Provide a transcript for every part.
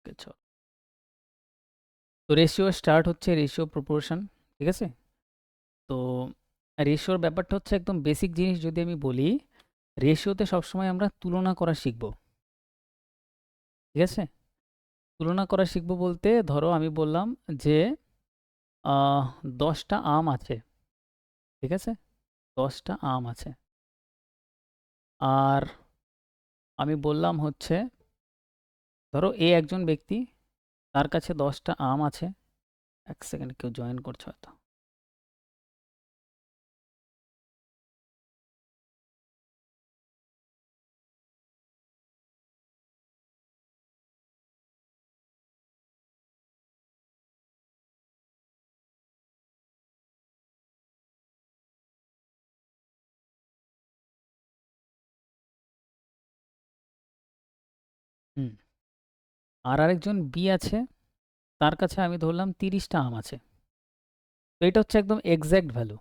ওকে চল। তো ratio start হচ্ছে রেশিও প্রপোর্শন, ঠিক আছে? তো রেশিওর ব্যাপারটা হচ্ছে একদম বেসিক জিনিস। যদি আমি বলি, রেশিওতে সবসময় আমরা তুলনা করা শিখব, ঠিক আছে? তুলনা করা শিখব বলতে ধরো আমি বললাম যে 10টা আম আছে, ঠিক আছে? 10টা আম আছে। আর আমি বললাম হচ্ছে ধরো এ একজন ব্যক্তি, তার কাছে 10টা আম আছে। এক সেকেন্ড, কেউ জয়েন করছে হয়তো। হুম। আর আরেকজন বি আছে, তার কাছে আমি ধরলাম 30টা আম আছে। তো এটা হচ্ছে একদম এক্স্যাক্ট ভ্যালু।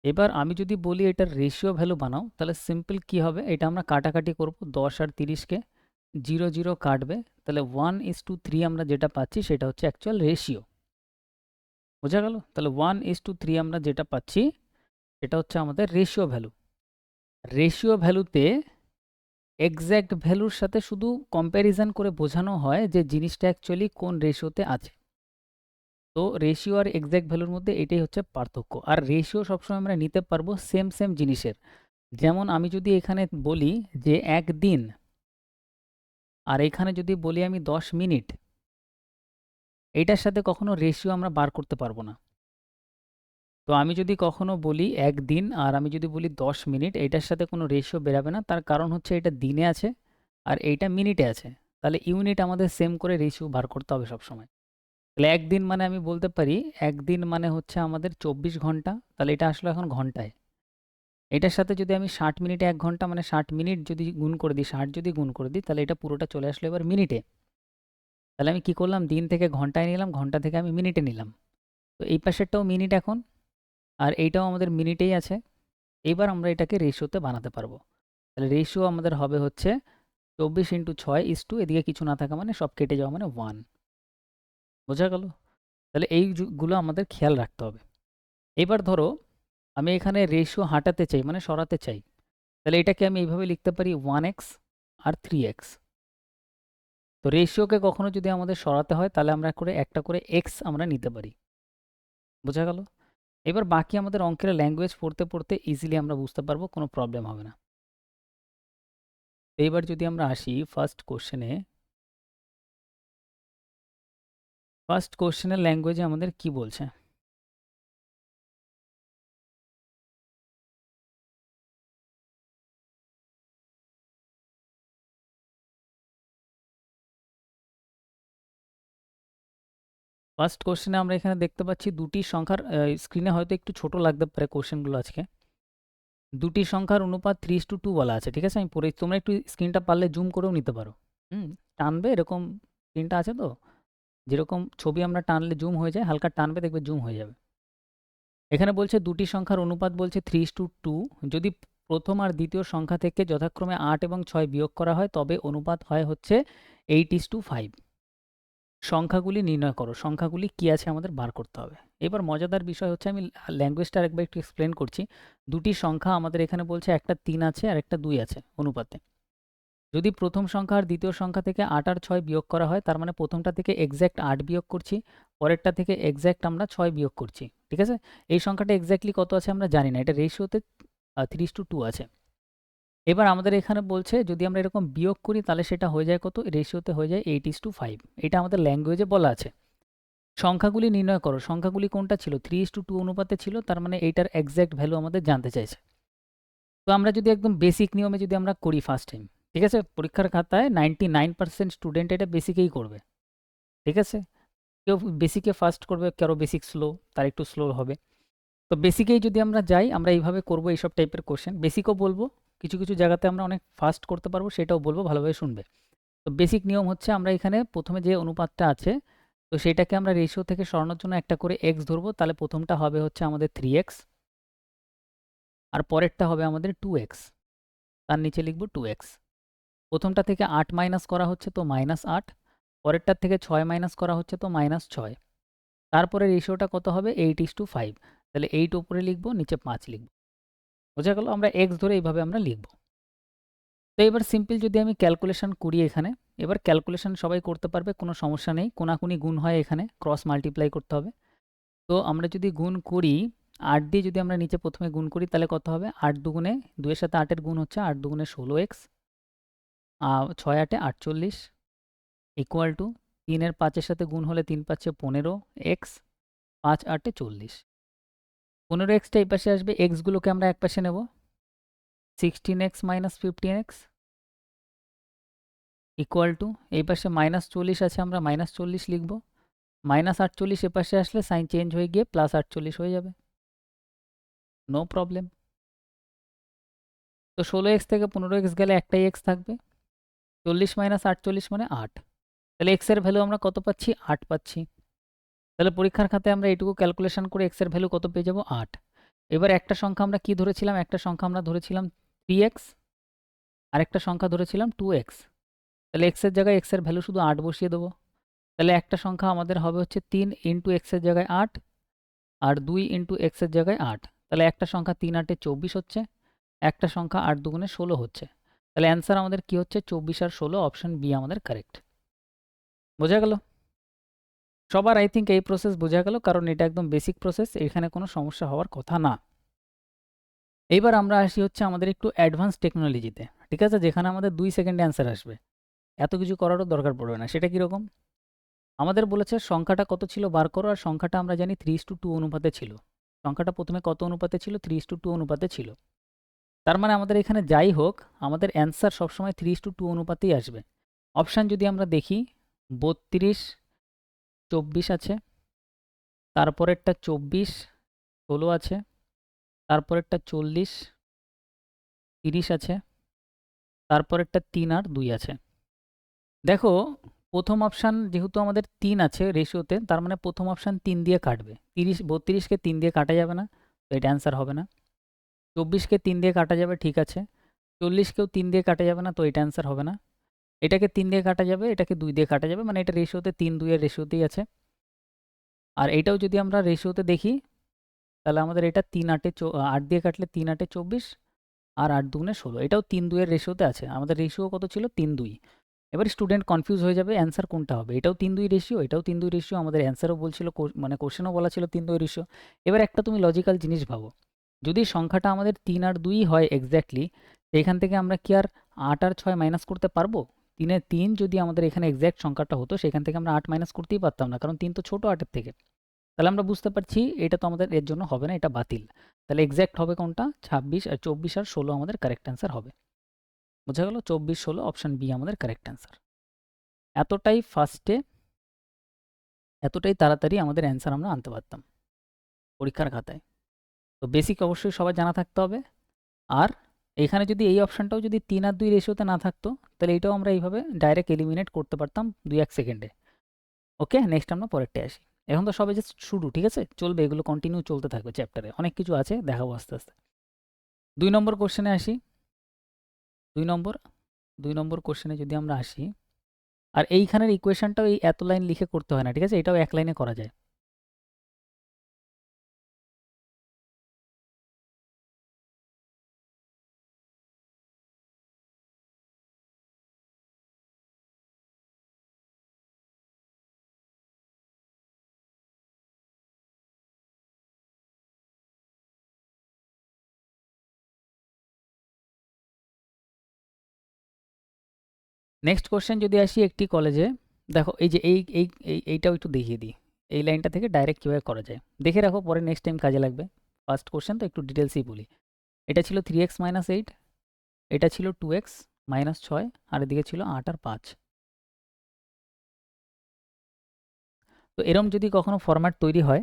এবার আমি যদি বলি এটার রেশিও ভ্যালু বানাও, তাহলে সিম্পল কি হবে, এটা আমরা কাটাকাটি করব। 10 আর 30কে 0 0 কাটবে, তাহলে 1:3 আমরা যেটা পাচ্ছি সেটা হচ্ছে অ্যাকচুয়াল রেশিও। বোঝা গেল? তাহলে 1:3 আমরা যেটা পাচ্ছি সেটা হচ্ছে আমাদের রেশিও ভ্যালু। রেশিও ভ্যালুতে এক্স্যাক্ট ভ্যালুর সাথে শুধু কম্প্যারিজন করে বোঝানো হয় যে জিনিসটা অ্যাকচুয়ালি কোন রেশিওতে আছে। তো রেশিও আর এক্স্যাক্ট ভ্যালুর মধ্যে এটাই হচ্ছে পার্থক্য। আর রেশিও সবসময় আমরা নিতে পারবো সেম সেম জিনিসের। যেমন আমি যদি এখানে বলি যে 1 দিন, আর এখানে যদি বলি আমি 10 মিনিট, এইটার সাথে কখনো রেশিও আমরা বার করতে পারবো না। তো আমি যদি কখনো বলি 1 দিন আর আমি যদি বলি 10 মিনিট, এইটার সাথে কোনো রেশিও বেরাবে না। তার কারণ হচ্ছে এটা দিনে আছে আর এইটা মিনিটে আছে। তাহলে ইউনিট আমাদের সেম করে রেশিও বার করতে হবে সবসময়। তাহলে 1 দিন মানে আমি বলতে পারি 1 দিন মানে হচ্ছে আমাদের 24 ঘন্টা। তাহলে এটা আসলে এখন ঘন্টায়। এটার সাথে যদি আমি 60 মিনিটে 1 ঘন্টা মানে 60 মিনিট যদি গুণ করে দিই, 60 যদি গুণ করে দিই, তাহলে এটা পুরোটা চলে আসলো এবার মিনিটে। তাহলে আমি কি করলাম, দিন থেকে ঘন্টায় নিলাম, ঘন্টা থেকে আমি মিনিটে নিলাম। তো এই পাশেরটাও মিনিট এখন, আর এইটাও আমাদের মিনিটেই আছে। এবার আমরা এটাকে রেশিওতে বানাতে পারবো। তাহলে রেশিও আমাদের হবে হচ্ছে 24 × 6 এদিকে কিছু না থাকা মানে সব কেটে যাওয়া মানে 1। বোঝা গেল? তাহলে এইগুলো আমাদের খেয়াল রাখতে হবে। এবার ধরো আমি এখানে রেশিও হাঁটাতে চাই মানে সরাতে চাই, তাহলে এটাকে আমি এইভাবে লিখতে পারি 1x আর 3x। তো রেশিওকে কখনো যদি আমাদের সরাতে হয় তাহলে আমরা একটা করে x আমরা নিতে পারি। বোঝা গেল? এবার বাকি আমাদের অঙ্কের ল্যাঙ্গুয়েজ পড়তে পড়তে ইজিলি আমরা বুঝতে পারবো, কোনো প্রবলেম হবে না। এইবার যদি আমরা আসি ফার্স্ট কোশ্চেনে, ফার্স্ট কোশ্চেনের ল্যাঙ্গুয়েজে আমাদের কি বলছে। ফার্স্ট কোশ্চেনে আমরা এখানে দেখতে পাচ্ছি দুটি সংখ্যার, স্ক্রিনে হয়তো একটু ছোট লাগতে পারে কোশ্চেনগুলো আজকে। দুটি সংখ্যার অনুপাত 3:2 বলা আছে, ঠিক আছে? আমি পড়ে, তোমরা একটু স্ক্রিনটা পারলে জুম করেও নিতে পারো। টানবে এরকম স্ক্রিনটা আছে তো, যেরকম ছবি আমরা টানলে জুম হয়ে যায়, হালকা টানবে দেখবে জুম হয়ে যাবে। এখানে বলছে দুটি সংখ্যার অনুপাত বলছে 3:2। যদি প্রথম আর দ্বিতীয় সংখ্যা থেকে যথাক্রমে 8 এবং 6 বিয়োগ করা হয় তবে অনুপাত হয় হচ্ছে 8:5। সংখ্যাগুলি নির্ণয় করো। সংখ্যাগুলি কি আছে আমাদের বার করতে হবে। এবার মজাদার বিষয় হচ্ছে, আমি ল্যাঙ্গুয়েজটা আরেকবার একটু এক্সপ্লেন করছি। দুটি সংখ্যা আমাদের এখানে বলছে একটা 3 আছে আর একটা 2 আছে অনুপাতে। যদি প্রথম সংখ্যা আর দ্বিতীয় সংখ্যা থেকে 8 আর 6 বিয়োগ করা হয়, তার মানে প্রথমটা থেকে এক্স্যাক্ট 8 বিয়োগ করছি, পরেরটা থেকে এক্স্যাক্ট আমরা 6 বিয়োগ করছি, ঠিক আছে? এই সংখ্যাটা এক্স্যাক্টলি কত আছে আমরা জানি না, এটা রেশিওতে 3:2 আছে। এবার আমাদের এখানে বলছে যদি আমরা এরকম বিয়োগ করি তাহলে সেটা হয়ে যায় কত, রেশিওতে হয়ে যায় 8:5। এটা আমাদের ল্যাঙ্গুয়েজে বলা আছে। সংখ্যাগুলি নির্ণয় করো। সংখ্যাগুলি কোনটা ছিল, 3:2 অনুপাতে ছিল, তার মানে এইটার এক্স্যাক্ট ভ্যালু আমাদের জানতে চাইছে। তো আমরা যদি একদম বেসিক নিয়মে যদি আমরা করি ফার্স্ট টাইম, ঠিক আছে? পরীক্ষার খাতায় 99% স্টুডেন্ট এটা বেসিকেই করবে, ঠিক আছে? কেউ বেসিকে ফার্স্ট করবে, কারো বেসিক স্লো, তার একটু স্লো হবে। তো বেসিকেই যদি আমরা যাই, আমরা এইভাবে করবো এইসব টাইপের কোশ্চেন। বেসিকও বলবো, কিছু কিছু জায়গাতে আমরা অনেক ফাস্ট করতে পারবো, সেটাও বলবো, ভালোভাবে শুনবে। তো বেসিক নিয়ম হচ্ছে আমরা এখানে প্রথমে যে অনুপাতটা আছে, তো সেটাকে আমরা রেশিও থেকে সরানোর জন্য একটা করে এক্স ধরবো। তাহলে প্রথমটা হবে হচ্ছে আমাদের 3x, আর পরেরটা হবে আমাদের 2x, তার নিচে লিখব 2x। প্রথমটা থেকে 8 মাইনাস করা হচ্ছে তো -8, পরেরটার থেকে 6 মাইনাস করা হচ্ছে তো -6। তারপরে রেশিওটা কত হবে 8:5। তাহলে 8 উপরে লিখবো, নিচে 5 লিখবো। বোঝা গেল? আমরা x ধরে এইভাবে আমরা লিখব। তো এবার সিম্পল যদি আমি ক্যালকুলেশন করি এখানে, এবার ক্যালকুলেশন সবাই করতে পারবে, কোনো সমস্যা নেই। কোনাকুনি গুণ হয়, এখানে ক্রস মাল্টিপ্লাই করতে হবে। তো আমরা যদি গুণ করি 8 দিয়ে, যদি আমরা নিচে প্রথমে গুণ করি তাহলে কত হবে 8 দুগুণে 2 এর সাথে 8 এর গুণ হচ্ছে 8 দুগুণে 16x, 6 8 48 ইকুয়াল টু 3 এর 5 এর সাথে গুণ হলে 3 5 15x, 5 8 40। 15xটা এই পাশে আসবে, x গুলোকে আমরা এক পাশে নেব। 16x minus 15x equal to, এই পাশে -40 আছে, আমরা -40 লিখব। -48 এ পাশে আসলে সাইন চেঞ্জ হয়ে গিয়ে +48 হয়ে যাবে। No problem. তো 16x থেকে 15x গেলে একটাই x থাকবে। 40 - 48 মানে 8। তাহলে x এর ভ্যালু আমরা কত পাচ্ছি? 8 পাচ্ছি। তাহলে পরীক্ষার খাতায় আমরা এইটুকু ক্যালকুলেশন করে x এর ভ্যালু কত পেয়ে যাব? 8। এবার একটা সংখ্যা আমরা কি ধরেছিলাম? একটা সংখ্যা আমরা ধরেছিলাম 3x, আরেকটা সংখ্যা ধরেছিলাম 2x। তাহলে x এর জায়গায় x এর ভ্যালু শুধু 8 বসিয়ে দেবো। তাহলে একটা সংখ্যা আমাদের হবে হচ্ছে 3 ইন্টু x এর জায়গায় 8, আর 2 ইন্টু x এর জায়গায় 8। তাহলে একটা সংখ্যা 3 8 এ 24 হচ্ছে, একটা সংখ্যা 8 দুগুণে 16 হচ্ছে। তাহলে অ্যান্সার আমাদের কি হচ্ছে? 24 আর 16, অপশন বি আমাদের কারেক্ট। বোঝা গেল? সবার আই থিঙ্ক এই প্রসেস বোঝা গেল, কারণ এটা একদম বেসিক প্রসেস, এখানে কোনো সমস্যা হওয়ার কথা না। এইবার আমরা আসি হচ্ছে আমাদের একটু অ্যাডভান্স টেকনোলজিতে, ঠিক আছে? যেখানে আমাদের 2 সেকেন্ডে অ্যান্সার আসবে, এত কিছু করারও দরকার পড়বে না। সেটা কীরকম? আমাদের বলেছে সংখ্যাটা কত ছিল বার করো, আর সংখ্যাটা আমরা জানি 3:2 অনুপাতে ছিল। সংখ্যাটা প্রথমে কত অনুপাতে ছিল? 3:2 অনুপাতে ছিল। তার মানে আমাদের এখানে যাই হোক, আমাদের অ্যান্সার সবসময় 3:2 অনুপাতেই আসবে। অপশান যদি আমরা দেখি, 32 24 আছে, তারপরেরটা 24 16 আছে, তারপরেরটা 40 30 আছে, তারপরেরটা 3 আর 2 আছে। দেখো, প্রথম অপশান যেহেতু আমাদের 3 আছে রেশিওতে, তার মানে প্রথম অপশান 3 দিয়ে কাটবে। 32কে 3 দিয়ে কাটা যাবে না, তো এটা অ্যান্সার হবে না। 24কে 3 দিয়ে কাটা যাবে, ঠিক আছে। 40কেও 3 দিয়ে কাটা যাবে না, তো এটা অ্যান্সার হবে না। এটাকে 3 দিয়ে কাটা যাবে, এটাকে 2 দিয়ে কাটা যাবে, মানে এটা রেশিওতে 3 2 এর রেশিওতেই আছে। আর এইটাও যদি আমরা রেশিওতে দেখি, তাহলে আমাদের এটা 3 8 8 দিয়ে কাটলে 3 8 24, আর 8 দুগুণে 16, এটাও 3 2 এর রেশিওতে আছে। আমাদের রেশিও কত ছিল? 3 2। এবার স্টুডেন্ট কনফিউজ হয়ে যাবে অ্যান্সার কোনটা হবে। এটাও 3 2 রেশিও, এটাও 3 2 রেশিও, আমাদের অ্যান্সারও বলছিল, মানে কোশ্চেনও বলা ছিল 3 2 রেশিও। এবার একটা তুমি লজিক্যাল জিনিস ভাবো, যদি সংখ্যাটা আমাদের 3 আর 2 হয় এক্স্যাক্টলি, এখান থেকে আমরা কি আর 8 আর 6 মাইনাস করতে পারবো? 3 এর 3 যদি আমাদের এখানে এক্স্যাক্ট সংখ্যাটা হতো, সেখান থেকে আমরা 8 মাইনাস করতেই পারতাম না, কারণ 3 তো ছোট 8 এর থেকে। তাহলে আমরা বুঝতে পারছি এটা তো আমাদের এর জন্য হবে না, এটা বাতিল। তাহলে এক্স্যাক্ট হবে কোনটা? 24 আর 16 আমাদের কারেক্ট অ্যান্সার হবে। বোঝা গেল? 24 16, অপশান বি আমাদের কারেক্ট অ্যান্সার। এতটাই ফাস্টে, এতটাই তাড়াতাড়ি আমাদের অ্যান্সার আমরা আনতে পারতাম পরীক্ষার খাতায়। তো বেসিক অবশ্যই সবার জানা থাকতে হবে। আর এখানে যদি এই অপশানটাও যদি 3 আর 2 রেশিওতে না থাকতো, তাহলে এটাও আমরা এইভাবে ডাইরেক্ট এলিমিনেট করতে পারতাম 2-1 সেকেন্ডে। ওকে, নেক্সট আমরা পরেরটায় আসি। এখন তো সবে জাস্ট শুরু, ঠিক আছে? চলবে, এগুলো কন্টিনিউ চলতে থাকবে, চ্যাপ্টারে অনেক কিছু আছে, দেখাবো আস্তে আস্তে। 2 নম্বর কোশ্চেনে আসি। 2 নম্বর কোশ্চেনে যদি আমরা আসি, আর এইখানের ইকুয়েশনটাও এই এত লাইন লিখে করতে হয় না, ঠিক আছে? এটাও এক লাইনে করা যায়। নেক্সট কোশ্চেন যদি আসি, একটি কলেজে, দেখো এই যে এইটাও একটু দেখিয়ে দিই, এই লাইনটা থেকে ডাইরেক্ট কীভাবে করা যায় দেখে রাখো, পরে নেক্সট টাইম কাজে লাগবে। ফার্স্ট কোশ্চেন তো একটু ডিটেলসেই বলি। এটা ছিল 3x - 8, এটা ছিল 2x - 6, আর এদিকে ছিল 8 আর 5। তো এরম যদি কখনো ফরম্যাট তৈরি হয়,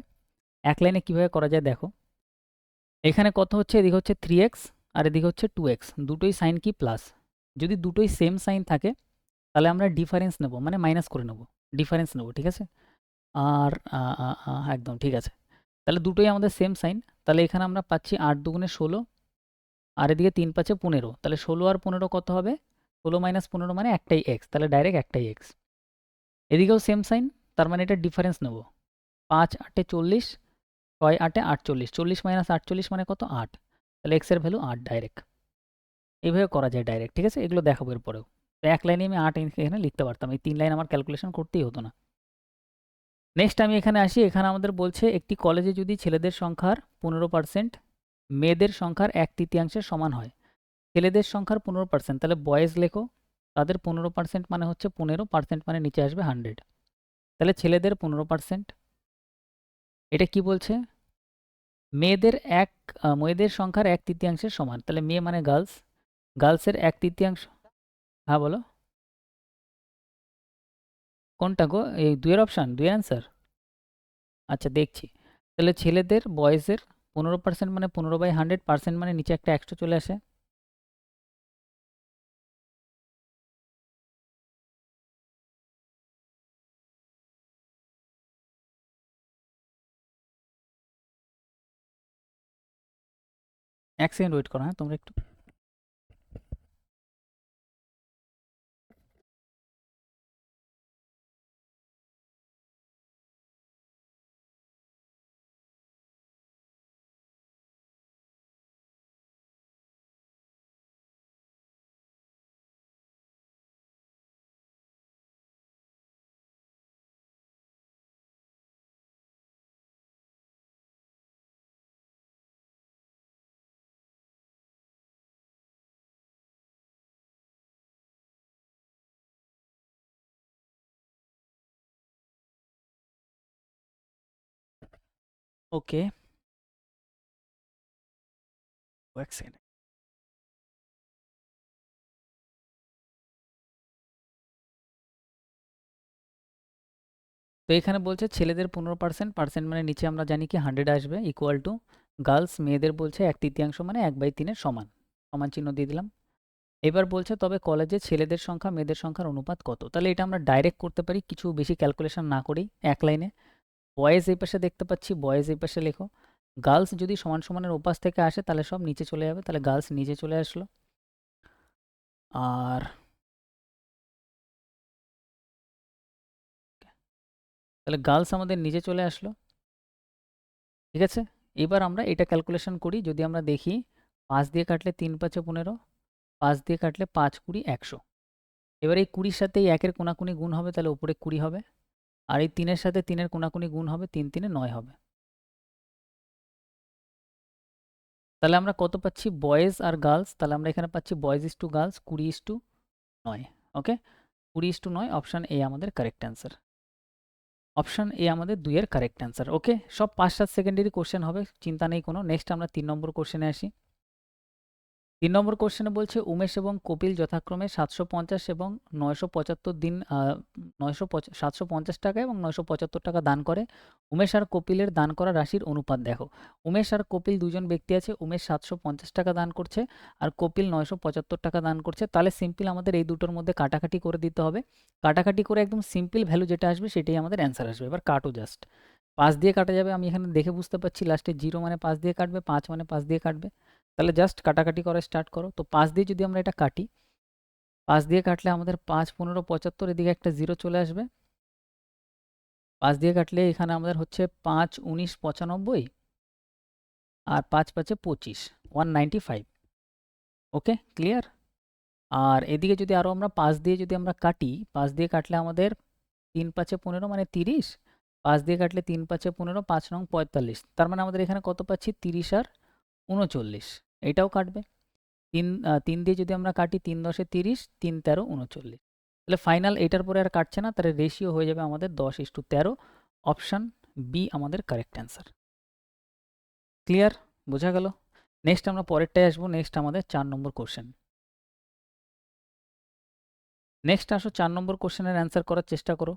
এক লাইনে কীভাবে করা যায় দেখো। এখানে কত হচ্ছে? এদিকে হচ্ছে 3x আর এদিকে হচ্ছে 2x, দুটোই সাইন কি প্লাস। যদি দুটোই সেম সাইন থাকে, তাহলে আমরা ডিফারেন্স নেব, মানে মাইনাস করে নেব, ডিফারেন্স নেব, ঠিক আছে? আর একদম ঠিক আছে। তাহলে দুটোই আমাদের সেম সাইন, তাহলে এখানে আমরা পাচ্ছি 8 দুগুণে 16, আর এদিকে 3 5 15, তাহলে 16 আর 15 কত হবে? 16 - 15 মানে একটাই x, তাহলে ডাইরেক্ট একটাই x। এদিকেও সেম সাইন, তার মানে এটা ডিফারেন্স নেব। 5 8 40, 6 8 48, 40 মাইনাস 48 মানে কত? 8। তাহলে এক্স এর ভ্যালু 8 ডাইরেক্ট। এইভাবে করা যায় ডাইরেক্ট, ঠিক আছে? এগুলো দেখাবো এরপরেও। তো এক লাইনে আমি 8 এখানে লিখতে পারতাম, এই 3 লাইন আমার ক্যালকুলেশন করতেই হতো না। নেক্সট আমি এখানে আসি, এখানে আমাদের বলছে একটি কলেজে যদি ছেলেদের সংখ্যার 15%, মেয়েদের সংখ্যার 1/3 সমান হয়। ছেলেদের সংখ্যার 15%, তাহলে বয়েজ লেখো, তাদের 15% মানে হচ্ছে 15% মানে নিচে আসবে 100। তাহলে ছেলেদের 15%, এটা কি বলছে? মেয়েদের সংখ্যার 1/3 সমান, তাহলে মেয়ে মানে গার্লস, গার্লসের 1/3। হ্যাঁ বলো, কোনটা গো? এই দুইয়ের অপশান, দুইয়ের অ্যান্সার? আচ্ছা দেখছি। তাহলে ছেলেদের বয়েজের 15% মানে 15/100, মানে নিচে একটা 100 চলে আসে। এক সেকেন্ড ওয়েট করো, হ্যাঁ তোমরা একটু। ওকে, এক সেকেন্ড। তো এখানে বলছে ছেলেদের 15%, পার্সেন্ট মানে নিচে আমরা জানি কি 100 আসবে, ইকুয়াল টু গার্লস, মেয়েদের বলছে 1/3 মানে 1/3 সমান, সমান চিহ্ন দিয়ে দিলাম। এবার বলছে তবে কলেজে ছেলেদের সংখ্যা মেয়েদের সংখ্যার অনুপাত কত? তাহলে এটা আমরা ডাইরেক্ট করতে পারি কিছু বেশি ক্যালকুলেশন না করেই, এক লাইনে। বয়েজ এই পাশে দেখতে পাচ্ছি, বয়েজ এই পাশে লেখো। গার্লস যদি সমান সমানের ওপাশ থেকে আসে তাহলে সব নিচে চলে যাবে, তাহলে গার্লস নিচে চলে আসলো। আর তাহলে গার্লস আমাদের নিচে চলে আসলো, ঠিক আছে? এবার আমরা এটা ক্যালকুলেশন করি, যদি আমরা দেখি 5 দিয়ে কাটলে 3 5 15, 5 দিয়ে কাটলে 5 20 100। এবার এই 20-র সাথে এই 1-এর কোনাকুনি গুণ হবে, তাহলে উপরে 20 হবে। আর এই 3-এর সাথে 3-এর কোনাকুনি গুণ হবে, 3 3-এ 9 হবে। তাহলে আমরা কত পাচ্ছি? বয়েজ আর গার্লস, তাহলে আমরা এখানে পাচ্ছি boys is to girls 20:9। Okay, 20:9, option A আমাদের কারেক্ট অ্যান্সার। অপশান এ আমাদের 2 এর কারেক্ট অ্যান্সার। ওকে, সব 5-7 সেকেন্ডেরই কোশ্চেন হবে, চিন্তা নেই কোনো। নেক্সট আমরা 3 নম্বর কোশ্চেনে আসি। 3 নম্বর কোশ্চেনে বলছে উমেশ এবং কপিল যথাক্রমে 750 এবং 975 দিন 750 টাকা এবং 975 টাকা দান করে। উমেশ আর কপিলের দান করা রাশির অনুপাত দেখো। উমেশ আর কপিল দুজন ব্যক্তি আছে, উমেশ 750 টাকা দান করছে আর কপিল 975 টাকা দান করছে। তাহলে সিম্পল আমাদের এই দুটোর মধ্যে কাটাকাটি করে দিতে হবে। কাটাকাটি করে একদম সিম্পল ভ্যালু যেটা আসবে সেটাই আমাদের অ্যান্সার আসবে। এবার কাটো জাস্ট, 5 দিয়ে কাটা যাবে, আমি এখানে দেখে বুঝতে পারছি লাস্টে 0 মানে 5 দিয়ে কাটবে, 5 মানে 5 দিয়ে কাটবে। তাহলে জাস্ট কাটাকাটি করা স্টার্ট করো। তো 5 দিয়ে যদি আমরা এটা কাটি, 5 দিয়ে কাটলে আমাদের 5 15 75, এদিকে একটা 0 চলে আসবে। 5 দিয়ে কাটলে এখানে আমাদের হচ্ছে 5 19 95 আর 5 5 25, 195। ওকে, ক্লিয়ার? আর এদিকে যদি আরও আমরা 5 দিয়ে যদি আমরা কাটি, 5 দিয়ে কাটলে আমাদের 3 5 15 মানে 30, 5 দিয়ে কাটলে 3 5 15, 5 9 45, তার মানে আমাদের এখানে কত পাচ্ছি? 30 আর 39। এটাও কাটবে। 3 দিয়ে যদি আমরা কাটি, 3 10 30, 3 13 39। তাহলে ফাইনাল এটার পরে আর কাটছে না, তাহলে রেশিও হয়ে যাবে আমাদের 10:13। অপশান বি আমাদের কারেক্ট অ্যান্সার। ক্লিয়ার? বোঝা গেল? নেক্সট আমরা পরেরটায় আসবো। নেক্সট আমাদের 4 নম্বর কোশ্চেন। নেক্সট আসো, 4 নম্বর কোশ্চেনের অ্যান্সার করার চেষ্টা করো।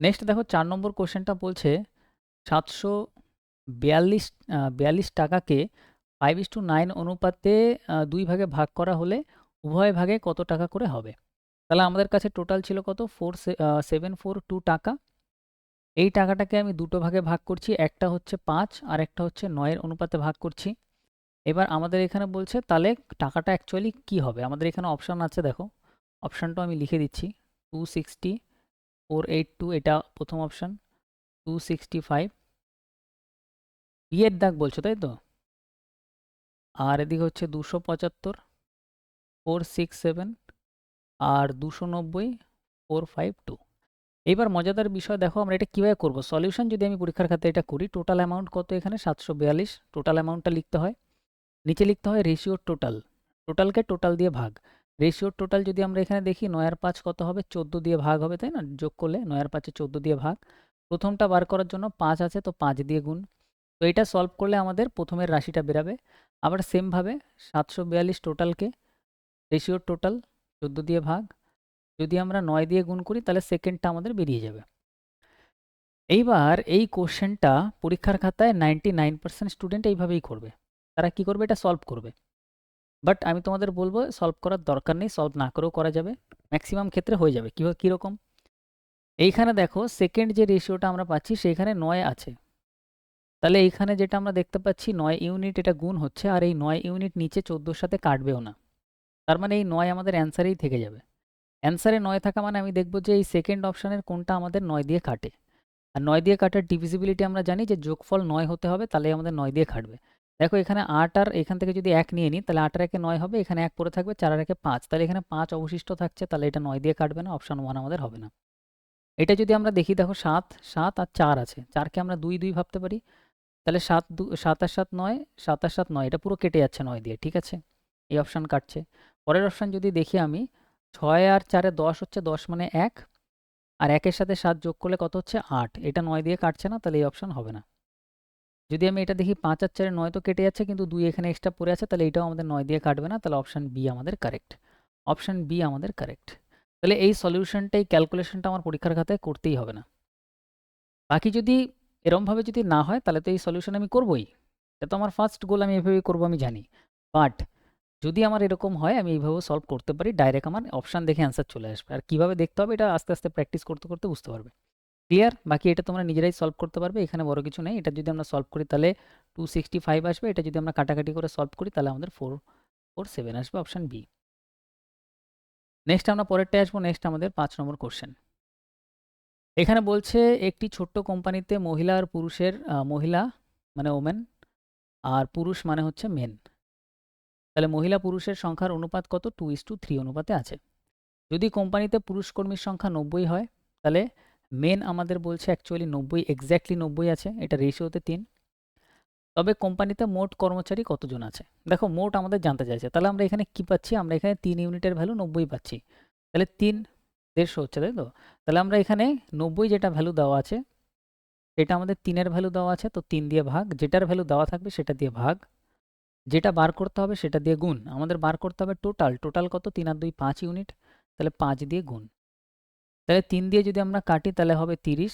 নেক্সট দেখো 4 নম্বর কোশ্চেনটা বলছে 742 টাকাকে 5:9 অনুপাতে 2 ভাগে ভাগ করা হলে উভয় ভাগে কত টাকা করে হবে? তাহলে আমাদের কাছে টোটাল ছিল কত? 742 টাকা। এই টাকাটাকে আমি দুটো ভাগে ভাগ করছি, একটা হচ্ছে 5 আর একটা হচ্ছে 9-এর অনুপাতে ভাগ করছি। এবার আমাদের এখানে বলছে তাহলে টাকাটা অ্যাকচুয়ালি কি হবে। আমাদের এখানে অপশান আছে, দেখো অপশানটা আমি লিখে দিচ্ছি। 260, 482 এটা প্রথম অপশান, 265 বিয়ের দাগ বলছো তাই তো, আর এদিকে হচ্ছে 275, 467 আর 290, 452। এবার মজাদার বিষয় দেখো আমরা এটা কিভাবে করব। সলিউশন যদি আমি পরীক্ষার খাতে এটা করি, টোটাল অ্যামাউন্ট কত এখানে 742, টোটাল অ্যামাউন্টটা লিখতে হয়, নিচে লিখতে হয় রেশিওর টোটাল, টোটালকে টোটাল দিয়ে ভাগ। রেশিওর টোটাল যদি আমরা এখানে দেখি 9 আর 5 কত হবে, 14 দিয়ে ভাগ হবে তাই না, যোগ করলে 9 আর 5-এ 14 দিয়ে ভাগ। প্রথমটা বার করার জন্য 5 আছে তো 5 দিয়ে গুণ। তো এটা সলভ করলে আমাদের প্রথমের রাশিটা বেরাবে। আবার সেমভাবে 742 টোটালকে রেশিওর টোটাল 14 দিয়ে ভাগ, যদি আমরা 9 দিয়ে গুণ করি তাহলে সেকেন্ডটা আমাদের বেরিয়ে যাবে। এইবার এই কোশ্চেনটা পরীক্ষার খাতায় 99% স্টুডেন্ট এইভাবেই করবে। তারা কি করবে, এটা সলভ করবে। বাট আমি তোমাদের বলবো সলভ করার দরকার নেই, সলভ না করেও করা যাবে, ম্যাক্সিমাম ক্ষেত্রে হয়ে যাবে। কীরকম, এইখানে দেখো সেকেন্ড যে রেশিওটা আমরা পাচ্ছি সেইখানে 9 আছে, তাহলে এইখানে যেটা আমরা দেখতে পাচ্ছি 9 ইউনিট এটা গুণ হচ্ছে, আর এই 9 ইউনিট নিচে 14-র সাথে কাটবেও না, তার মানে এই 9 আমাদের অ্যান্সারেই থেকে যাবে। অ্যান্সারে 9 থাকা মানে আমি দেখব যে এই সেকেন্ড অপশানের কোনটা আমাদের 9 দিয়ে কাটে। আর 9 দিয়ে কাটার ডিভিজিবিলিটি আমরা জানি যে যোগফল 9 হতে হবে, তাহলে আমাদের 9 দিয়ে কাটবে। দেখো এখানে 8 আর এখান থেকে যদি 1 নিয়ে নিই তাহলে 8 আর 1-এ 9 হবে, এখানে 1 পড়ে থাকবে, 4 আর 1-এ 5, তাহলে এখানে 5 অবশিষ্ট থাকছে, তাহলে এটা 9 দিয়ে কাটবে না, অপশান 1 আমাদের হবে না। এটা যদি আমরা দেখি দেখো 7 আর 4 আছে, 4কে আমরা 2 2 ভাবতে পারি, তাহলে 7 আর 7 9, 7 আর 7 9, এটা পুরো কেটে যাচ্ছে 9 দিয়ে, ঠিক আছে, এই অপশান কাটছে। পরের অপশান যদি দেখি আমি, 6 আর 4-এ 10 হচ্ছে, 10 মানে 1, আর 1-এর সাথে 7 যোগ করলে কত হচ্ছে 8, এটা 9 দিয়ে কাটছে না, তাহলে এই অপশান হবে না। যদি আমি এটা দেখি 5 আর 4-এ 9 তো কেটে যাচ্ছে, কিন্তু 2 এখানে এক্সট্রা পড়ে আছে, তাহলে এটাও আমাদের 9 দিয়ে কাটবে না, তাহলে অপশান বি আমাদের কারেক্ট, অপশান বি আমাদের কারেক্ট। তাহলে এই সলিউশনটা, এই ক্যালকুলেশনটা আমার পরীক্ষার খাতায় করতেই হবে না। বাকি যদি এরমভাবে যদি না হয় তাহলে তো এই সলিউশন আমি করবই, এটা তো আমার ফার্স্ট গোল, আমি এভাবেই করবো আমি জানি। বাট যদি আমার এরকম হয় আমি এইভাবেও সলভ করতে পারি, ডাইরেক্ট আমার অপশান দেখে অ্যান্সার চলে আসবে। আর কীভাবে দেখতে হবে এটা আস্তে আস্তে প্র্যাকটিস করতে করতে বুঝতে পারবে। ক্লিয়ার? বাকি এটা তোমরা নিজেরাই সলভ করতে পারবে, এখানে বড় কিছু নেই। এটা যদি আমরা সলভ করি তাহলে 265 আসবে, এটা যদি আমরা কাটাকাটি করে সলভ করি তাহলে আমাদের 447 আসবে, অপশান বি। নেক্সট আমরা পরেরটায় আসবো। নেক্সট আমাদের 5 নম্বর কোশ্চেন। এখানে বলছে একটি ছোট্ট কোম্পানিতে মহিলা আর পুরুষের, মহিলা মানে ওমেন আর পুরুষ মানে হচ্ছে মেন, তাহলে মহিলা পুরুষের সংখ্যার অনুপাত কত, 2:3 অনুপাতে আছে। যদি কোম্পানিতে পুরুষ কর্মীর সংখ্যা 90 হয় তাহলে মেন আমাদের বলছে অ্যাকচুয়ালি 90, এক্স্যাক্টলি 90 আছে, এটা রেশিওতে 3। তবে কোম্পানিতে মোট কর্মচারী কতজন আছে, দেখো মোট আমাদের জানতে চাইছে, তাহলে আমরা এখানে কি পাচ্ছি, আমরা এখানে 3 ইউনিটের ভ্যালু 90 পাচ্ছি, তাহলে 3 150 হচ্ছে তাই তো। তাহলে আমরা এখানে 90 যেটা ভ্যালু দেওয়া আছে এটা আমাদের 3-এর ভ্যালু দেওয়া আছে, তো 3 দিয়ে ভাগ, যেটার ভ্যালু দেওয়া থাকবে সেটা দিয়ে ভাগ, যেটা বার করতে হবে সেটা দিয়ে গুণ। আমাদের বার করতে হবে টোটাল, টোটাল কত, 3 আর 2 5 ইউনিট, তাহলে 5 দিয়ে গুণ। তাহলে 3 দিয়ে যদি আমরা কাটি তাহলে হবে 30,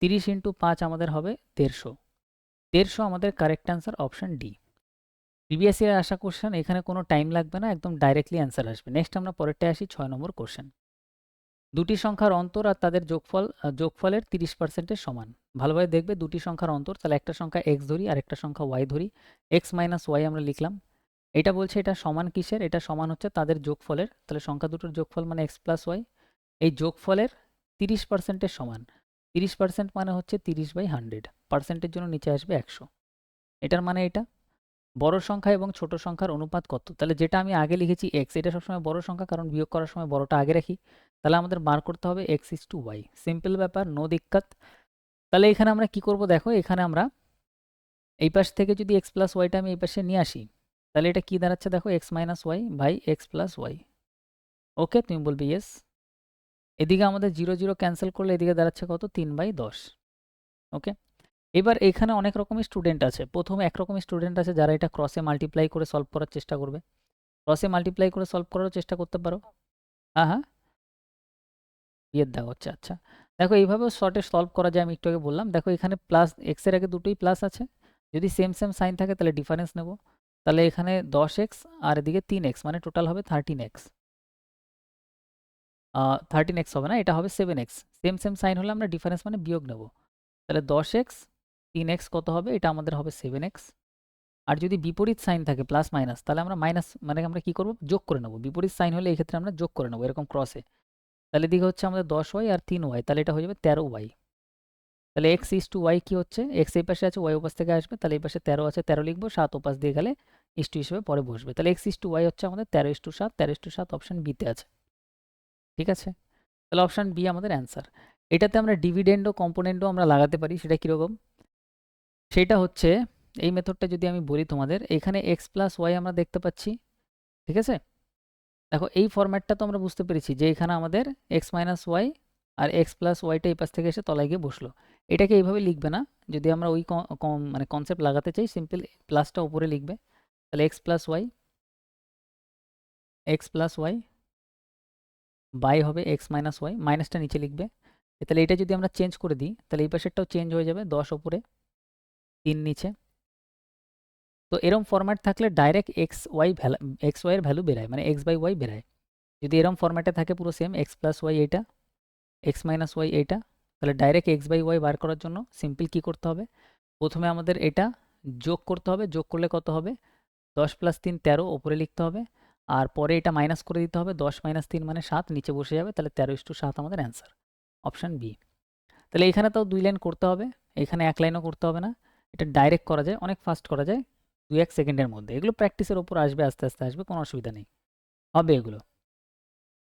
30 ইন্টু 5 আমাদের হবে 150, 150 আমাদের correct answer, option D. Previous year আসা কোশ্চেন, এখানে কোনো টাইম লাগবে না, একদম ডাইরেক্টলি অ্যান্সার আসবে। নেক্সট আমরা পরেরটায় আসি, 6 নম্বর কোশ্চেন। দুটি সংখ্যার অন্তর আর তাদের যোগফলের 30%-এর সমান। ভালোভাবে দেখবে, দুটি সংখ্যার অন্তর, তাহলে একটা সংখ্যা x ধরি আর একটা সংখ্যা y ধরি, x মাইনাস y আমরা লিখলাম। এটা বলছে এটা সমান কিসের, এটা সমান হচ্ছে তাদের যোগফলের, তাহলে সংখ্যা দুটোর যোগফল মানে x প্লাস y, এই যোগফলের 30%-এর সমান। 30% মানে হচ্ছে 30/100, পার্সেন্টের জন্য নিচে আসবে 100, এটার মানে এটা। বড় সংখ্যা এবং ছোট সংখ্যার অনুপাত কত, তাহলে যেটা আমি আগে লিখেছি x, এটা সবসময় বড় সংখ্যা, কারণ বিয়োগ করার সময় বড়টা আগে রাখি, তাহলে আমাদের বার করতে হবে x/y, সিম্পল ব্যাপার, নো দিক্কত। তাহলে এখানে আমরা কি করব, দেখো এখানে আমরা এই পাশ থেকে যদি x প্লাস ওয়াইটা আমি এই পাশে নিয়ে আসি তাহলে এটা কি দাঁড়াচ্ছে, দেখো x minus y by x plus y. Okay, তুমি বলবে ইয়েস। এদিকে আমাদের 0 0 ক্যান্সেল করলে এদিকে দাঁড়াচ্ছে কত, 3/10। ওকে, এবার এখানে অনেক রকমের স্টুডেন্ট আছে, প্রথমে একরকমের স্টুডেন্ট আছে যারা এটা ক্রসে মাল্টিপ্লাই করে সলভ করার চেষ্টা করবে, ক্রসে মাল্টিপ্লাই করে সলভ করার চেষ্টা করতে পারো। হ্যাঁ হ্যাঁ, বিয়ের দাগ হচ্ছে, আচ্ছা। দেখো এইভাবেও শর্টে সলভ করা যায়, আমি একটু আগে বললাম। দেখো এখানে প্লাস, এক্সের আগে দুটোই প্লাস আছে, যদি সেম সেম সাইন থাকে তাহলে ডিফারেন্স নেব, তাহলে এখানে 10x আর এদিকে 3x, মানে টোটাল হবে 13x। 13x হবে না, এটা হবে 7x, সেম সেম সাইন হলে আমরা ডিফারেন্স মানে বিয়োগ নেব, তাহলে 10x 3x কত হবে? এটা আমাদের হবে 7x। আর যদি বিপরীত সাইন থাকে প্লাস মাইনাস, তাহলে আমরা মাইনাস মানে আমরা কি করব? যোগ করে নেব। বিপরীত সাইন হলে এই ক্ষেত্রে আমরা যোগ করে নেব এরকম ক্রসে। তাহলে এদিকে হচ্ছে আমাদের 10y আর 3y, তাহলে এটা হয়ে যাবে 13y। তাহলে x ইস টু y কি হচ্ছে? x এই পাশে আছে, y ওপাশ থেকে আসবে, তাহলে এই পাশে 13 আছে, 13 লিখবো, 7 ওপাশ দিয়ে গেলে ইস টু হিসেবে পরে বসবে। তাহলে x ইস টু y হচ্ছে আমাদের 13 is to 7, 13 is to 7 option বিতে আছে। ঠিক আছে, তাহলে অপশন বি আমাদের অ্যান্সার। এটাতে আমরা ডিভিডেন্ড ও কম্পোনেন্টও আমরা লাগাতে পারি। সেটা কীরকম? সেটা হচ্ছে এই মেথডটা যদি আমি বলি তোমাদের, এখানে x প্লাস ওয়াই আমরা দেখতে পাচ্ছি। ঠিক আছে, দেখো এই ফরম্যাটটা তো আমরা বুঝতে পেরেছি যে এখানে আমাদের এক্স মাইনাস ওয়াই আর এক্স প্লাস ওয়াইটা এই পাশ থেকে এসে তলায় গিয়ে বসলো। এটাকে এইভাবে লিখবে না, যদি আমরা ওই মানে কনসেপ্ট লাগাতে চাই, সিম্পল প্লাসটা উপরে লিখবে। তাহলে এক্স প্লাস ওয়াই বাই হবে এক্স মাইনাস ওয়াই, মাইনাসটা নিচে লিখবে। তাহলে এটা যদি আমরা চেঞ্জ করে দিই, তাহলে এই পাশেরটাও চেঞ্জ হয়ে যাবে, 10 ওপরে 3 নিচে। তো এরম ফরম্যাট থাকলে ডাইরেক্ট এক্স ওয়াইয়ের ভ্যালু বেরায়, মানে এক্স বাই ওয়াই বেরায়। যদি এরম ফরম্যাটে থাকে পুরো সেম, এক্স প্লাস ওয়াই এইটা, এক্স মাইনাস ওয়াই এইটা, তাহলে direct x by y bar করার জন্য সিম্পল কী করতে হবে? প্রথমে আমাদের এটা যোগ করতে হবে। যোগ করলে কত হবে? 10 প্লাস 3 13 ওপরে লিখতে হবে, আর পরে এটা মাইনাস করে দিতে হবে। 10 মাইনাস 3 মানে 7, নিচে বসে যাবে। তাহলে 13 ইস টু 7 আমাদের অ্যান্সার, অপশান বি। তাহলে এখানে তাও 2 লাইন করতে হবে, এখানে 1 লাইনও করতে হবে না। এটা ডাইরেক্ট করা যায়, অনেক ফাস্ট করা যায়, 2-1 সেকেন্ডের মধ্যে। এগুলো প্র্যাকটিসের ওপর আসবে, আস্তে আস্তে আসবে, কোনো অসুবিধা নেই, হবে এগুলো।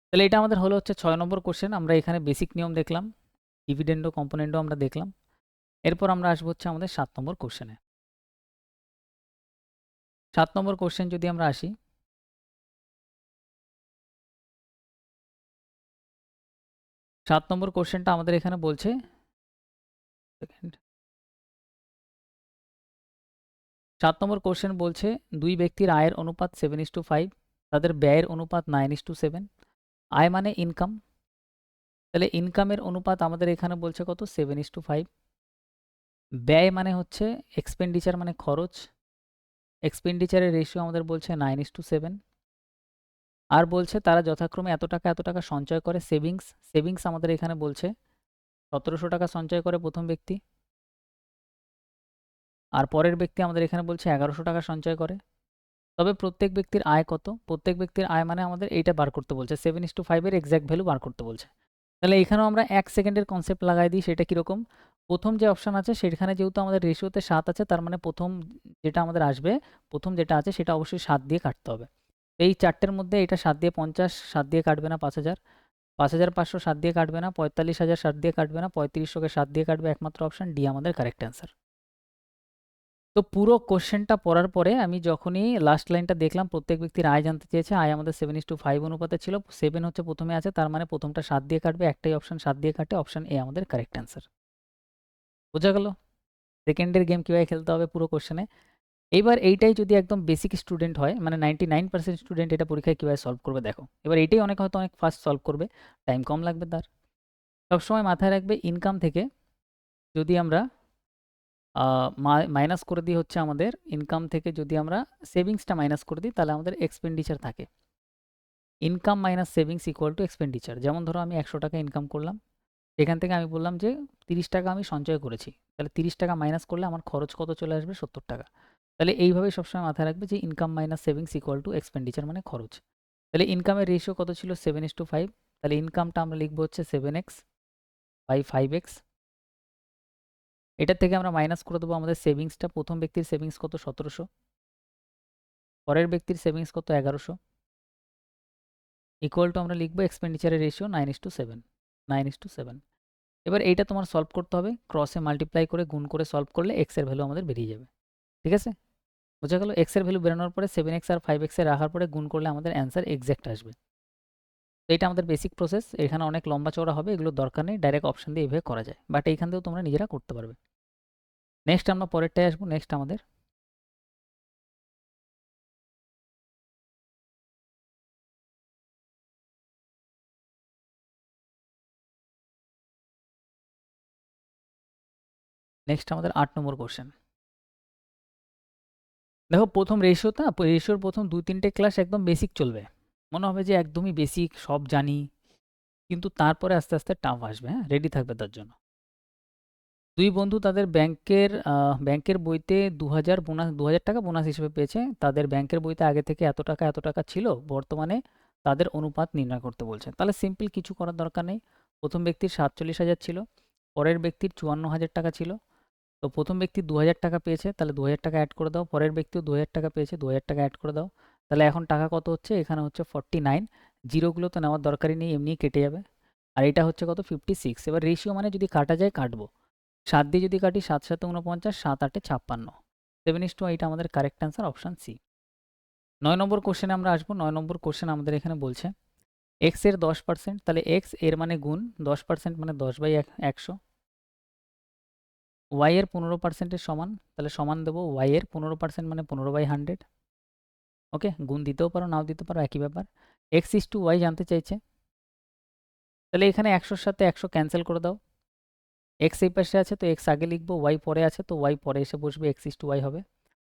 তাহলে এটা আমাদের হলো হচ্ছে 6 নম্বর কোশ্চেন। আমরা এখানে বেসিক নিয়ম দেখলাম, ডিভিডেন্ড ও কম্পোনেন্টও আমরা দেখলাম। এরপর আমরা আসবো হচ্ছে আমাদের 7 নম্বর কোশ্চেনে। 7 নম্বর কোশ্চেন যদি আমরা আসি, 7 নম্বর কোশ্চেনটা আমাদের এখানে বলছে, সেকেন্ড, 7 নম্বর কোশ্চেন বলছে 2 ব্যক্তির আয়ের অনুপাত 7:5, তাদের ব্যয়ের অনুপাত 9:7। আয় মানে ইনকাম, তাহলে ইনকামের অনুপাত আমাদের এখানে বলছে কত? 7:5। ব্যয় মানে হচ্ছে এক্সপেন্ডিচার, মানে খরচ, এক্সপেন্ডিচারের রেশিও আমাদের বলছে 9:7। আর বলছে তারা যথাক্রমে এত টাকা সঞ্চয় করে। সেভিংস আমাদের এখানে বলছে 1700 টাকা সঞ্চয় করে প্রথম ব্যক্তি, আর পরের ব্যক্তি আমাদের এখানে বলছে 1100 টাকা সঞ্চয় করে। তবে প্রত্যেক ব্যক্তির আয় কত? প্রত্যেক ব্যক্তির আয় মানে আমাদের এইটা বার করতে বলছে, 7:5 এর এক্স্যাক্ট ভ্যালু বার করতে বলছে। তাহলে এখানেও আমরা 1 সেকেন্ডের কনসেপ্ট লাগাই দিই। সেটা কীরকম? প্রথম যে অপশান আছে সেখানে যেহেতু আমাদের রেশিওতে 7 আছে, তার মানে প্রথম যেটা আমাদের আসবে, প্রথম যেটা আছে সেটা অবশ্যই 7 দিয়ে কাটতে হবে। এই 4টের মধ্যে এটা 7 দিয়ে 50, 7 দিয়ে কাটবে না 5000, 5500 7 দিয়ে কাটবে না, 45000 7 দিয়ে কাটবে না, 3500কে 7 দিয়ে কাটবে। একমাত্র অপশান ডি আমাদের কারেক্ট অ্যান্সার। তো পুরো কোশ্চেনটা পড়ার পরে আমি যখনই লাস্ট লাইনটা দেখলাম, প্রত্যেক ব্যক্তির আয় জানতে চেয়েছে, আয় আমাদের 7:5 অনুপাতে ছিল, 7 হচ্ছে প্রথমে আছে, তার মানে প্রথমটা 7 দিয়ে কাটবে, একটাই অপশান 7 দিয়ে কাটে, অপশান এ আমাদের কারেক্ট অ্যান্সার। বোঝা গেল সেকেন্ডের গেম কীভাবে খেলতে হবে পুরো কোশ্চেনে। এইবার এইটাই যদি একদম বেসিক স্টুডেন্ট হয়, মানে 99% স্টুডেন্ট এটা পরীক্ষায় কীভাবে সলভ করবে দেখো। এবার এইটাই হয়তো অনেক ফাস্ট সলভ করবে, টাইম কম লাগবে তার। সবসময় মাথায় রাখবে ইনকাম থেকে যদি আমরা মাইনাস করে দিই হচ্ছে আমাদের ইনকাম থেকে, যদি আমরা সেভিংসটা মাইনাস করে দিই, তাহলে আমাদের এক্সপেন্ডিচার থাকে। Income minus savings equal to expenditure. যেমন ধরো আমি 100 টাকা ইনকাম করলাম, এখান থেকে আমি বললাম যে 30 টাকা আমি সঞ্চয় করেছি, তাহলে 30 টাকা মাইনাস করলে আমার খরচ কত চলে আসবে? 70 টাকা। তাহলে এইভাবেই সবসময় মাথায় রাখবে যে income minus savings equal to expenditure, মানে খরচ। তাহলে ইনকামের রেশিও কত ছিল? 7:5। তাহলে ইনকামটা আমরা লিখবো হচ্ছে 7x বাই 5x। এটার থেকে আমরা মাইনাস করে দেবো আমাদের সেভিংসটা। প্রথম ব্যক্তির সেভিংস কত? 1700, পরের ব্যক্তির সেভিংস কত? 1100, ইকুয়াল টু আমরা লিখবো এক্সপেন্ডিচারের রেশিও 9:7। এবার এইটা তোমার সলভ করতে হবে, ক্রসে মাল্টিপ্লাই করে গুণ করে সলভ করলে এক্স এর ভ্যালু আমাদের বেরিয়ে যাবে। ঠিক আছে, বোঝা গেল? এক্স এর ভ্যালু বেরোনোর পরে 7x আর 5x এ রাখার পরে গুণ করলে আমাদের অ্যান্সার এক্স্যাক্ট আসবে। তো এটা আমাদের বেসিক প্রসেস। এখানে অনেক লম্বা চওড়া হবে, এগুলো দরকার নেই, ডাইরেক্ট অপশন দিয়ে এইভাবে করা যায়, বাট এইখান থেকেও তোমরা নিজেরা করতে পারবে। নেক্সট আমরা পরেরটায় আসবো। নেক্সট আমাদের নেক্সট আমাদের 8 নম্বর কোশ্চেন। দেখো প্রথম রেশিওর প্রথম 2-3টে ক্লাস একদম বেসিক চলবে, মনে হবে যে একদমই বেসিক, সব জানি, কিন্তু তারপরে আস্তে আস্তে টাফ আসবে। হ্যাঁ, রেডি থাকবে তার জন্য। দুই বন্ধু তাদের ব্যাংকের বইতে 2000 টাকা বোনাস হিসেবে পেয়েছে। তাদের ব্যাংকের বইতে আগে থেকে এত টাকা ছিল, বর্তমানে তাদের অনুপাত নির্ণয় করতে বলছে। তাহলে সিম্পল, কিছু করার দরকার নেই। প্রথম ব্যক্তির 47,000 ছিল, পরের ব্যক্তির 54,000 টাকা ছিল। তো প্রথম ব্যক্তি 2000 টাকা পেয়েছে, তাহলে 2000 টাকা অ্যাড করে দাও। পরের ব্যক্তিও 2000 টাকা পেয়েছে, 2000 টাকা অ্যাড করে দাও। তাহলে এখন টাকা কত হচ্ছে? এখানে হচ্ছে 49। জিরোগুলো তো নেওয়ার দরকারই নেই, এমনিই কেটে যাবে। আর এটা হচ্ছে কত? 56। এবার রেশিও মানে যদি কাটা যায় কাটবো। 7 দিয়ে যদি কাটি 7 7 49, 7 8 56। 7:8 আমাদের কারেক্ট অ্যান্সার, অপশান সি। 9 নম্বর কোশ্চেনে আমরা আসবো। 9 নম্বর কোশ্চেন আমাদের এখানে বলছে এক্স এর 10%, তাহলে এক্স এর মানে গুণ 10% মানে 10/100। ওয়াই এর 15%-এর সমান, তাহলে সমান দেবো ওয়াই এর 15% মানে 15/100। ওকে, গুণ দিতেও পারো নাও দিতে পারো, একই ব্যাপার। এক্স ইস টু ওয়াই জানতে চাইছে, তাহলে এখানে 100-র সাথে 100 ক্যান্সেল করে দাও। এক্স এই পাশে আছে তো এক্স আগে লিখবো, ওয়াই পরে আছে তো ওয়াই পরে এসে বসবে, এক্স ইস টু ওয়াই হবে।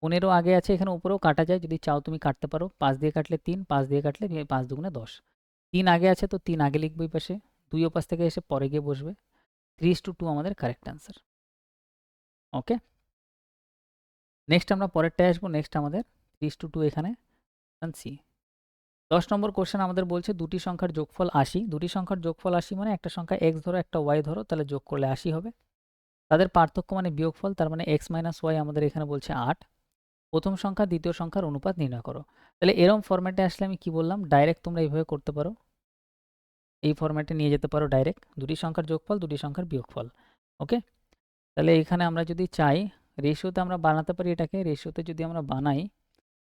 15 আগে আছে, এখানে উপরেও কাটা যায়, যদি চাও তুমি কাটতে পারো। 5 দিয়ে কাটলে 3, 5 দিয়ে কাটলে 5 দুগুণে 10। 3 আগে আছে তো 3 আগে লিখবো এই পাশে, 2 ও পাশ থেকে এসে পরে গিয়ে বসবে। 3:2 আমাদের কারেক্ট অ্যান্সার। ওকে, নেক্সট আমরা পরেরটায় আসবো। নেক্সট আমাদের 3:2 এখানে সি। 10 নম্বর কোশ্চেন আমাদের বলছে দুটি সংখ্যার যোগফল 80। দুটি সংখ্যার যোগফল 80 মানে একটা সংখ্যা এক্স ধরো একটা ওয়াই ধরো, তাহলে যোগ করলে 80 হবে। তাদের পার্থক্য মানে বিয়োগফল, তার মানে এক্স মাইনাস ওয়াই আমাদের এখানে বলছে 8। প্রথম সংখ্যা দ্বিতীয় সংখ্যার অনুপাত নির্ণয় করো। তাহলে এরম ফরম্যাটে আসলে আমি কি বললাম, ডাইরেক্ট তোমরা এইভাবে করতে পারো, এই ফরম্যাটে নিয়ে যেতে পারো ডাইরেক্ট, দুটি সংখ্যার যোগফল দুটি সংখ্যার বিয়োগফল। ওকে, তাহলে এখানে আমরা যদি চাই রেশিওতে আমরা বানাতে পারি এটাকে। রেশিওতে যদি আমরা বানাই,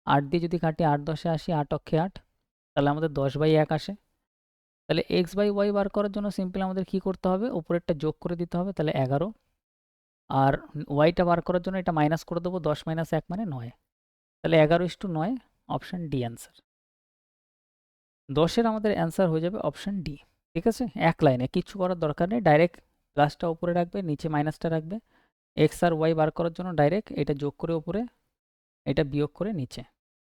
8 দিয়ে যদি কাটি 8 10 এ 80, 8 অক্ষে 8, তাহলে আমাদের 10/1 আসে। তাহলে এক্স বাই ওয়াই বার করার জন্য সিম্পল আমাদের কি করতে হবে, উপরেরটা যোগ করে দিতে হবে, তাহলে 11। আর ওয়াইটা বার করার জন্য এটা মাইনাস করে দেবো, 10 - 1 মানে 9। তাহলে 11:9, অপশান ডি অ্যান্সার। 10-এর আমাদের অ্যান্সার হয়ে যাবে অপশান ডি। ঠিক আছে, এক লাইনে, কিচ্ছু করার দরকার নেই, ডাইরেক্ট প্লাসটা উপরে রাখবে, নিচে মাইনাসটা রাখবে। এক্স আর ওয়াই বার করার জন্য ডাইরেক্ট এটা যোগ করে উপরে, এটা বিয়োগ করে নিচে,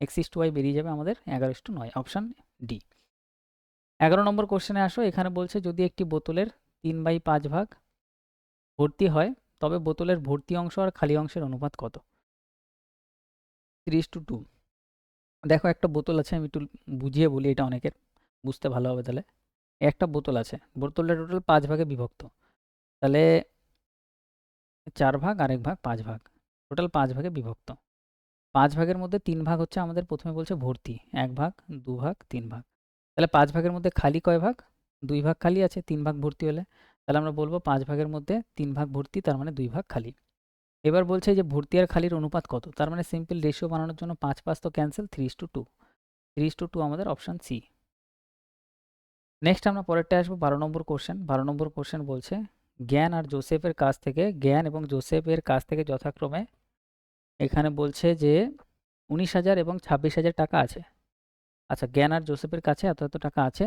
এক্স ইস টু ওয়াই বেরিয়ে যাবে আমাদের 11:9, অপশান ডি। 11 নম্বর কোশ্চেনে আসো। এখানে বলছে যদি একটি বোতলের 3/5 ভাগ ভর্তি হয়, তবে বোতলের ভর্তি অংশ আর খালি অংশের অনুপাত কত? 3:2। দেখো একটা বোতল আছে, আমি একটু বুঝিয়ে বলি, এটা অনেকের বুঝতে ভালো হবে। তাহলে একটা বোতল আছে, বোতলটা টোটাল 5 ভাগে বিভক্ত। তাহলে 4 ভাগ আর 1 ভাগ 5 ভাগ, টোটাল 5 ভাগে বিভক্ত। 5 ভাগের মধ্যে 3 ভাগ হচ্ছে আমাদের প্রথমে বলছে ভর্তি, 1 ভাগ 2 ভাগ 3 ভাগ। তাহলে 5 ভাগের মধ্যে খালি কয় ভাগ? 2 ভাগ খালি আছে, 3 ভাগ ভর্তি হলে। তাহলে আমরা বলবো 5 ভাগের মধ্যে 3 ভাগ ভর্তি, তার মানে 2 ভাগ খালি। এবার বলছে যে ভর্তি আর খালির অনুপাত কত? তার মানে সিম্পল রেশিও বানানোর জন্য 5 5 তো ক্যান্সেল, 3:2। 3:2 আমাদের অপশান সি। নেক্সট আমরা পরেরটা আসবো 12 নম্বর কোশ্চেন। 12 নম্বর কোশ্চেন বলছে জ্ঞান আর জোসেফের কাছ থেকে, জ্ঞান এবং জোসেফের কাছ থেকে যথাক্রমে এখানে বলছে যে 19,000 এবং 26,000 টাকা আছে। আচ্ছা, জ্ঞান আর জোসেফের কাছে এত এত টাকা আছে।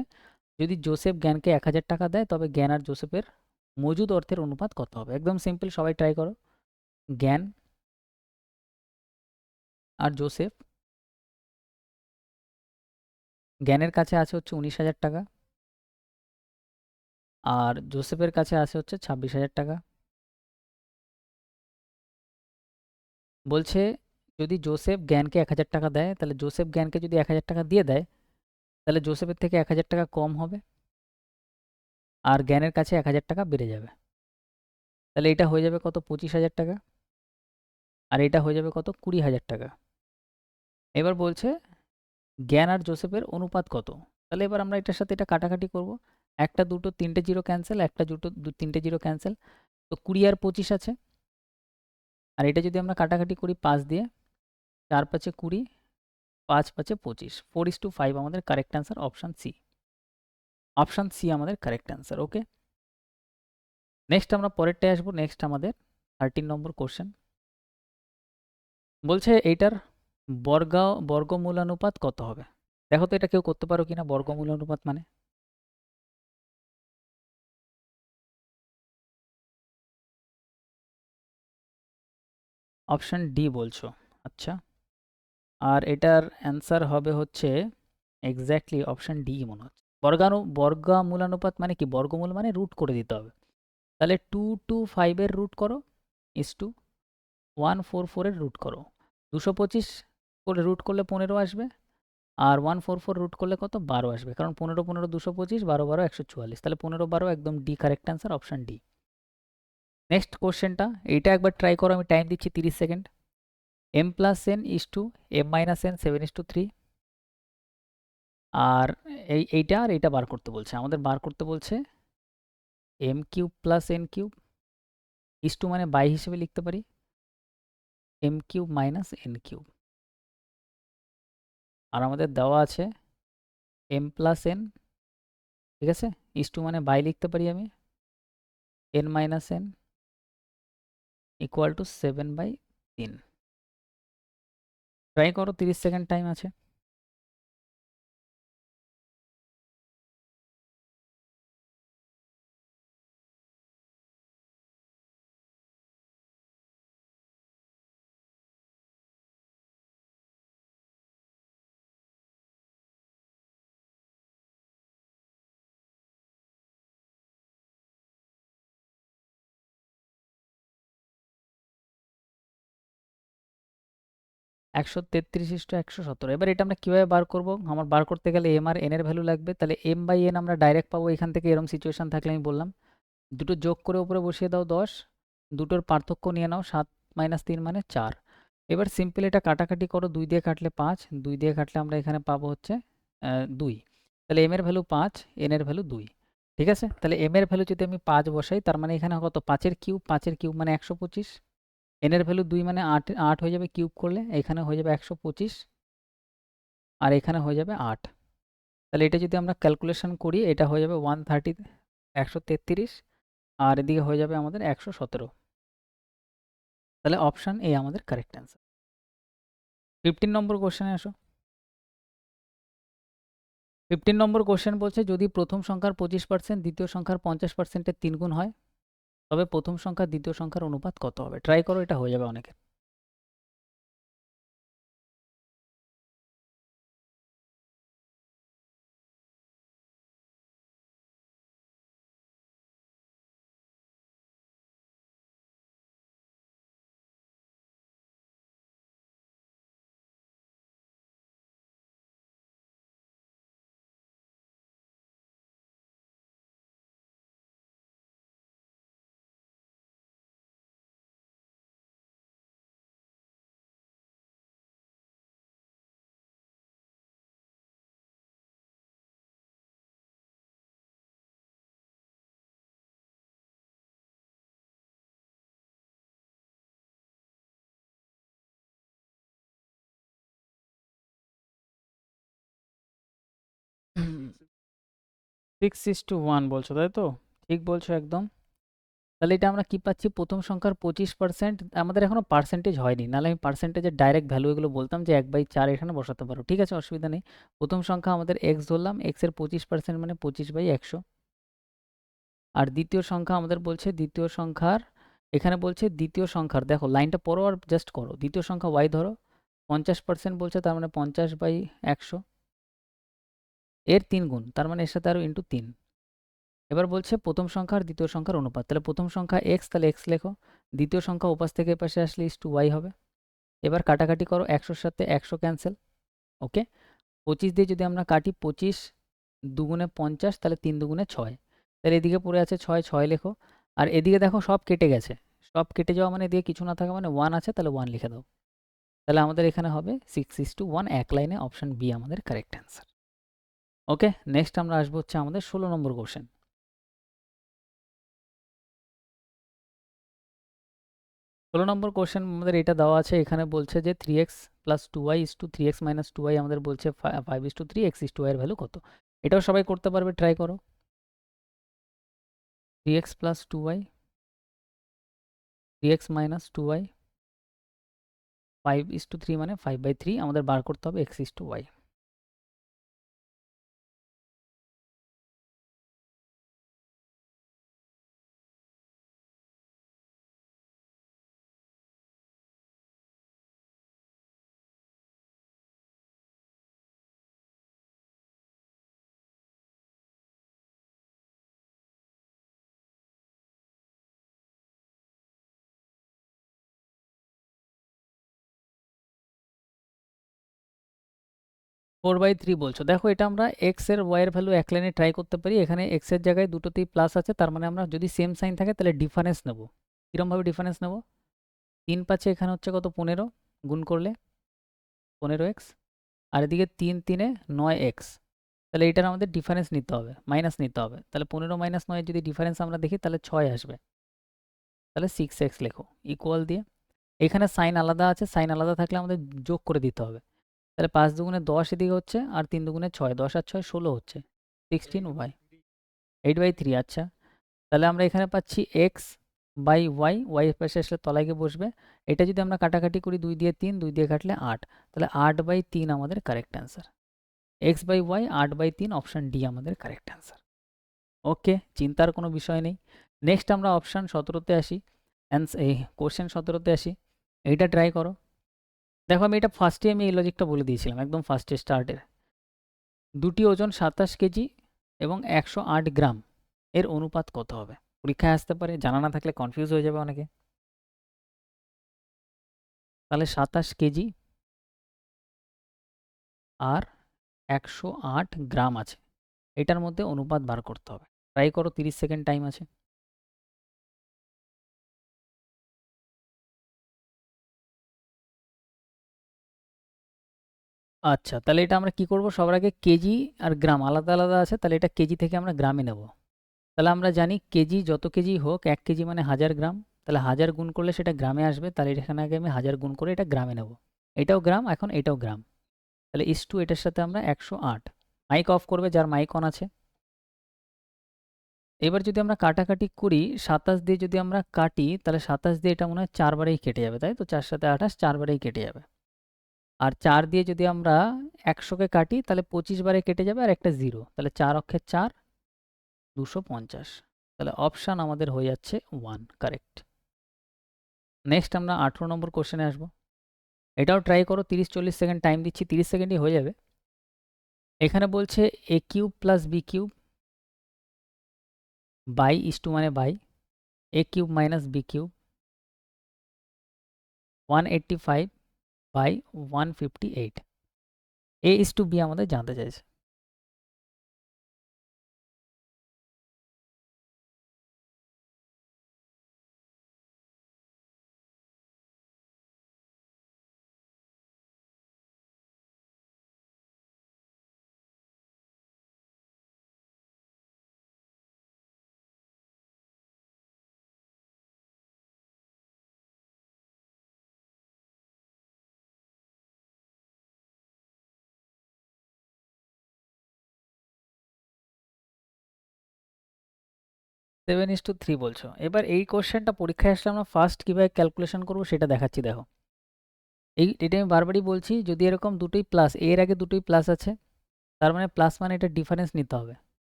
যদি জোসেফ জ্ঞানকে 1,000 টাকা দেয়, তবে জ্ঞান আর জোসেফের মজুদ অর্থের অনুপাত কত হবে? একদম সিম্পল, সবাই ট্রাই করো। জ্ঞান আর জোসেফ, জ্ঞানের কাছে আছে হচ্ছে 19,000 টাকা, আর জোসেফের কাছে আছে হচ্ছে 26,000 টাকা। বলছে যদি জোসেফ জ্ঞানকে 1,000 টাকা দেয়, তাহলে জোসেফ জ্ঞানকে যদি 1,000 টাকা দিয়ে দেয়, তাহলে জোসেফের থেকে 1,000 টাকা কম হবে, আর জ্ঞানের কাছে 1,000 টাকা বেড়ে যাবে। তাহলে এটা হয়ে যাবে কত? 25,000 টাকা। আর এটা হয়ে যাবে কত? 20,000 টাকা। এবার বলছে জ্ঞান আর জোসেফের অনুপাত কত? তাহলে এবার আমরা এটার সাথে এটা কাটাকাটি করব। একটা দুটো তিনটে জিরো ক্যান্সেল, একটা দুটো তিনটে জিরো ক্যান্সেল, তো 20 আর 25 আছে। আর এটা যদি আমরা কাটাকাটি করি 5 দিয়ে, 4 5 20, 5 5 25, 4:5 আমাদের correct answer, option C. Option C আমাদের কারেক্ট অ্যান্সার। ওকে, নেক্সট আমরা পরেরটায় আসবো। নেক্সট আমাদের 13 নম্বর কোশ্চেন বলছে এইটার বর্গমূলানুপাত কত হবে? দেখো তো এটা কেউ করতে পারো কিনা, বর্গমূলানুপাত মানে। অপশান ডি বলছো, আচ্ছা। আর এটার অ্যান্সার হবে হচ্ছে এক্স্যাক্টলি অপশান ডি মনে হচ্ছে। বর্গমূলানুপাত মানে কি? বর্গমূল মানে রুট করে দিতে হবে। তাহলে 225 এর রুট করো ইস টু 144 এর রুট করো। 225 করে রুট করলে 15 আসবে, আর 144 রুট করলে কত 12 আসবে, কারণ 15 15 225, 12 12 144, তাহলে 15 12 একদম D correct answer, option D. Next কোশ্চেনটা, এইটা একবার ট্রাই করো, আমি টাইম দিচ্ছি 30 second. m plus N is to m minus N 7:3, আর এইটা আর এইটা বার করতে বলছে, আমাদের বার করতে বলছে m cube plus n cube is to মানে বাই হিসেবে লিখতে পারি m cube minus n cube, আর আমাদের দেওয়া আছে m প্লাস n, ঠিক আছে, ইস টু মানে বাই লিখতে পারি আমি n minus n equal to 7/3। Try করো, 30 সেকেন্ড টাইম আছে। একশো তেত্রিশ ইস্টু 117। এবার এটা আমরা কীভাবে বার করব? আমার বার করতে গেলে এম আর এন এর ভ্যালু লাগবে, তাহলে এম বাই এন আমরা ডাইরেক্ট পাবো এখান থেকে, এরম সিচুয়েশান থাকলে আমি বললাম দুটো যোগ করে উপরে বসিয়ে দাও 10, দুটোর পার্থক্য নিয়ে নাও 7 মাইনাস 3 মানে 4। এবার সিম্পল এটা কাটাকাটি করো, 2 দিয়ে কাটলে 5, 2 দিয়ে কাটলে আমরা এখানে পাবো হচ্ছে 2, তাহলে এম এর ভ্যালু 5, এন এর ভ্যালু 2। ঠিক আছে, তাহলে এম এর ভ্যালু যদি আমি 5 বসাই, তার মানে এখানে কত 5 কিউব, 5 কিউব মানে 125, এন এর ভ্যালু 2 মানে 8, 8 হয়ে যাবে কিউব করলে, এখানে হয়ে যাবে 125, আর এখানে হয়ে যাবে 8। তাহলে এটা যদি আমরা ক্যালকুলেশন করি, এটা হয়ে যাবে 130, 133, আর এদিকে হয়ে যাবে আমাদের 117। তাহলে অপশান এ আমাদের কারেক্ট অ্যান্সার। 15 নম্বর কোশ্চেনে আসো। 15 নম্বর কোশ্চেন বলছে যদি প্রথম সংখ্যার 25% দ্বিতীয় সংখ্যার 50%-এর 3 গুণ হয়, তবে প্রথম সংখ্যা দ্বিতীয় সংখ্যার অনুপাত কত হবে? ট্রাই করো, এটা হয়ে যাবে অনেকের। হুম, 6:1 বলছো, তাই তো? ঠিক বলছো একদম। তাহলে এটা আমরা কি পাচ্ছি? প্রথম সংখ্যার 25%, আমাদের এখনো পার্সেন্টেজ হয়নি, নাহলে আমি পার্সেন্টেজের ডাইরেক্ট ভ্যালু এগুলো বলতাম যে 1/4 এখানে বসাতে পারো। ঠিক আছে, অসুবিধা নেই। প্রথম সংখ্যা আমাদের এক্স ধরলাম, এক্স এর 25% মানে 25/100। আর দ্বিতীয় সংখ্যা আমাদের বলছে দ্বিতীয় সংখ্যার, এখানে বলছে দ্বিতীয় সংখ্যার, দেখো লাইনটা পড়ো আর জাস্ট করো, দ্বিতীয় সংখ্যা ওয়াই ধরো, 50% বলছে, তার মানে 50/100, এর 3 গুণ, তার মানে এর সাথে আরও ইন্টু 3। এবার বলছে প্রথম সংখ্যা আর দ্বিতীয় সংখ্যার অনুপাত, তাহলে প্রথম সংখ্যা এক্স, তাহলে এক্স লেখো, দ্বিতীয় সংখ্যা ওপাশ থেকে এপাশে আসলে ইস টু ওয়াই হবে। এবার কাটাকাটি করো, 100-র সাথে 100 ক্যান্সেল, ওকে। 25 দিয়ে যদি আমরা কাটি, 25 দুগুণে 50, তাহলে 3 দুগুণে 6, তাহলে এদিকে পড়ে আছে 6, 6 লেখো। আর এদিকে দেখো সব কেটে গেছে, সব কেটে যাওয়া মানে এদিকে কিছু না থাকা মানে 1 আছে, তাহলে 1 লিখে দাও। তাহলে আমাদের এখানে হবে 6:1, এক লাইনে, অপশান বি আমাদের কারেক্ট অ্যান্সার। ওকে, নেক্সট আমরা আসবো হচ্ছে আমাদের 16 নম্বর কোশ্চেন। 16 নম্বর কোশ্চেন আমাদের এটা দেওয়া আছে, এখানে বলছে যে 3x plus 2y is to 3x minus 2y, আমাদের বলছে 5:3, x ইস টু y এর ভ্যালু কত? এটাও সবাই করতে পারবে, ট্রাই করো। 3x plus 2y, 3x minus 2y, 5:3 মানে 5/3, আমাদের বার করতে হবে x ইস টু y। 4/3 বলছো। দেখো এটা আমরা এক্স এর ওয়াই এর ভ্যালু এক লাইনে ট্রাই করতে পারি। এখানে এক্স এর জায়গায় দুটোতেই প্লাস আছে, তার মানে আমরা যদি সেম সাইন থাকে তাহলে ডিফারেন্স নেব। কিরমভাবে ডিফারেন্স নেব? 3/5 এখানে হচ্ছে কত, 15 গুণ করলে 15x, আর এদিকে 3 9x। তাহলে এটার আমাদের ডিফারেন্স নিতে হবে, মাইনাস নিতে হবে। তাহলে 15 - 9 যদি ডিফারেন্স আমরা দেখি তাহলে 6 আসবে। তাহলে 6x লেখো ইকুয়াল দিয়ে, এখানে সাইন আলাদা আছে, সাইন আলাদা থাকলে আমাদের যোগ করে দিতে হবে। তাহলে 5 দুগুণে 10 এদিকে হচ্ছে, আর 3 দুগুণে 6, 10 আর 6 16 হচ্ছে, 16y 8/3। আচ্ছা, তাহলে আমরা এখানে পাচ্ছি এক্স বাই ওয়াই, ওয়াই পাশে আসলে তলায় গিয়ে বসবে। এটা যদি আমরা কাটাকাটি করি 2 দিয়ে 3, 2 দিয়ে কাটলে 8, তাহলে 8/3 আমাদের correct answer. X by y 8/3, option D আমাদের কারেক্ট অ্যান্সার। ওকে, চিন্তার কোনো বিষয় নেই। নেক্সট আমরা অপশান 17তে আসি, এই কোশ্চেন 17তে আসি। এইটা ট্রাই করো। দেখো আমি এটা ফার্স্টে আমি এই লজিকটা বলে দিয়েছিলাম একদম ফার্স্টে স্টার্টের। দুটি ওজন 27 কেজি এবং 108 গ্রাম এর অনুপাত কত হবে? পরীক্ষায় আসতে পারে, জানা না থাকলে কনফিউজ হয়ে যাবে অনেকে। তাহলে 27 কেজি আর 108 গ্রাম আছে, এটার মধ্যে অনুপাত বার করতে হবে। ট্রাই করো, 30 সেকেন্ড টাইম আছে। আচ্ছা, তাহলে এটা আমরা কি করব, সবার আগে কেজি আর গ্রাম আলাদা আলাদা আছে, তাহলে এটা কেজি থেকে আমরা গ্রামে নেব। তাহলে আমরা জানি কেজি যত কেজি হোক 1 কেজি মানে 1000 গ্রাম, তাহলে 1000 গুণ করলে সেটা গ্রামে আসবে। তাহলে এখানে আগে আমি 1000 গুণ করে এটা গ্রামে নেব। এটাও গ্রাম, এখন এটাও গ্রাম, তাহলে ইস টু এটার সাথে আমরা 108। মাইক অফ করবে যার মাইক অন আছে। এবার যদি আমরা কাটাকাটি করি 27 দিয়ে যদি আমরা কাটি, তাহলে 27 দিয়ে এটা মনে হয় 4 বারেই কেটে যাবে, তাই তো? 4 সাথে 28, 4 বারেই কেটে যাবে। আর 4 দিয়ে যদি আমরা 100কে কাটি তাহলে 25 বারে কেটে যাবে, আর একটা 0, তাহলে 4 অক্ষে 4, 250। তাহলে অপশান আমাদের হয়ে যাচ্ছে 1 কারেক্ট। নেক্সট আমরা 18 নম্বর কোশ্চেনে আসবো। এটাও ট্রাই করো, 30-40 সেকেন্ড টাইম দিচ্ছি, 30 সেকেন্ডই হয়ে যাবে। এখানে বলছে a cube plus b cube by is to মানে by a cube minus b cube 185 by 158। a is to b আমাদের জানতে চাইছে। সেভেন ইস টু থ্রি বলছো। এবার এই কোশ্চেনটা পরীক্ষায় আসলে আমরা ফার্স্ট কীভাবে ক্যালকুলেশন করবো সেটা দেখাচ্ছি। দেখো এটা আমি বারবারই বলছি, যদি এরকম দুটোই প্লাস, এর আগে দুটোই প্লাস আছে, তার মানে প্লাস মানে এটা ডিফারেন্স নিতে হবে,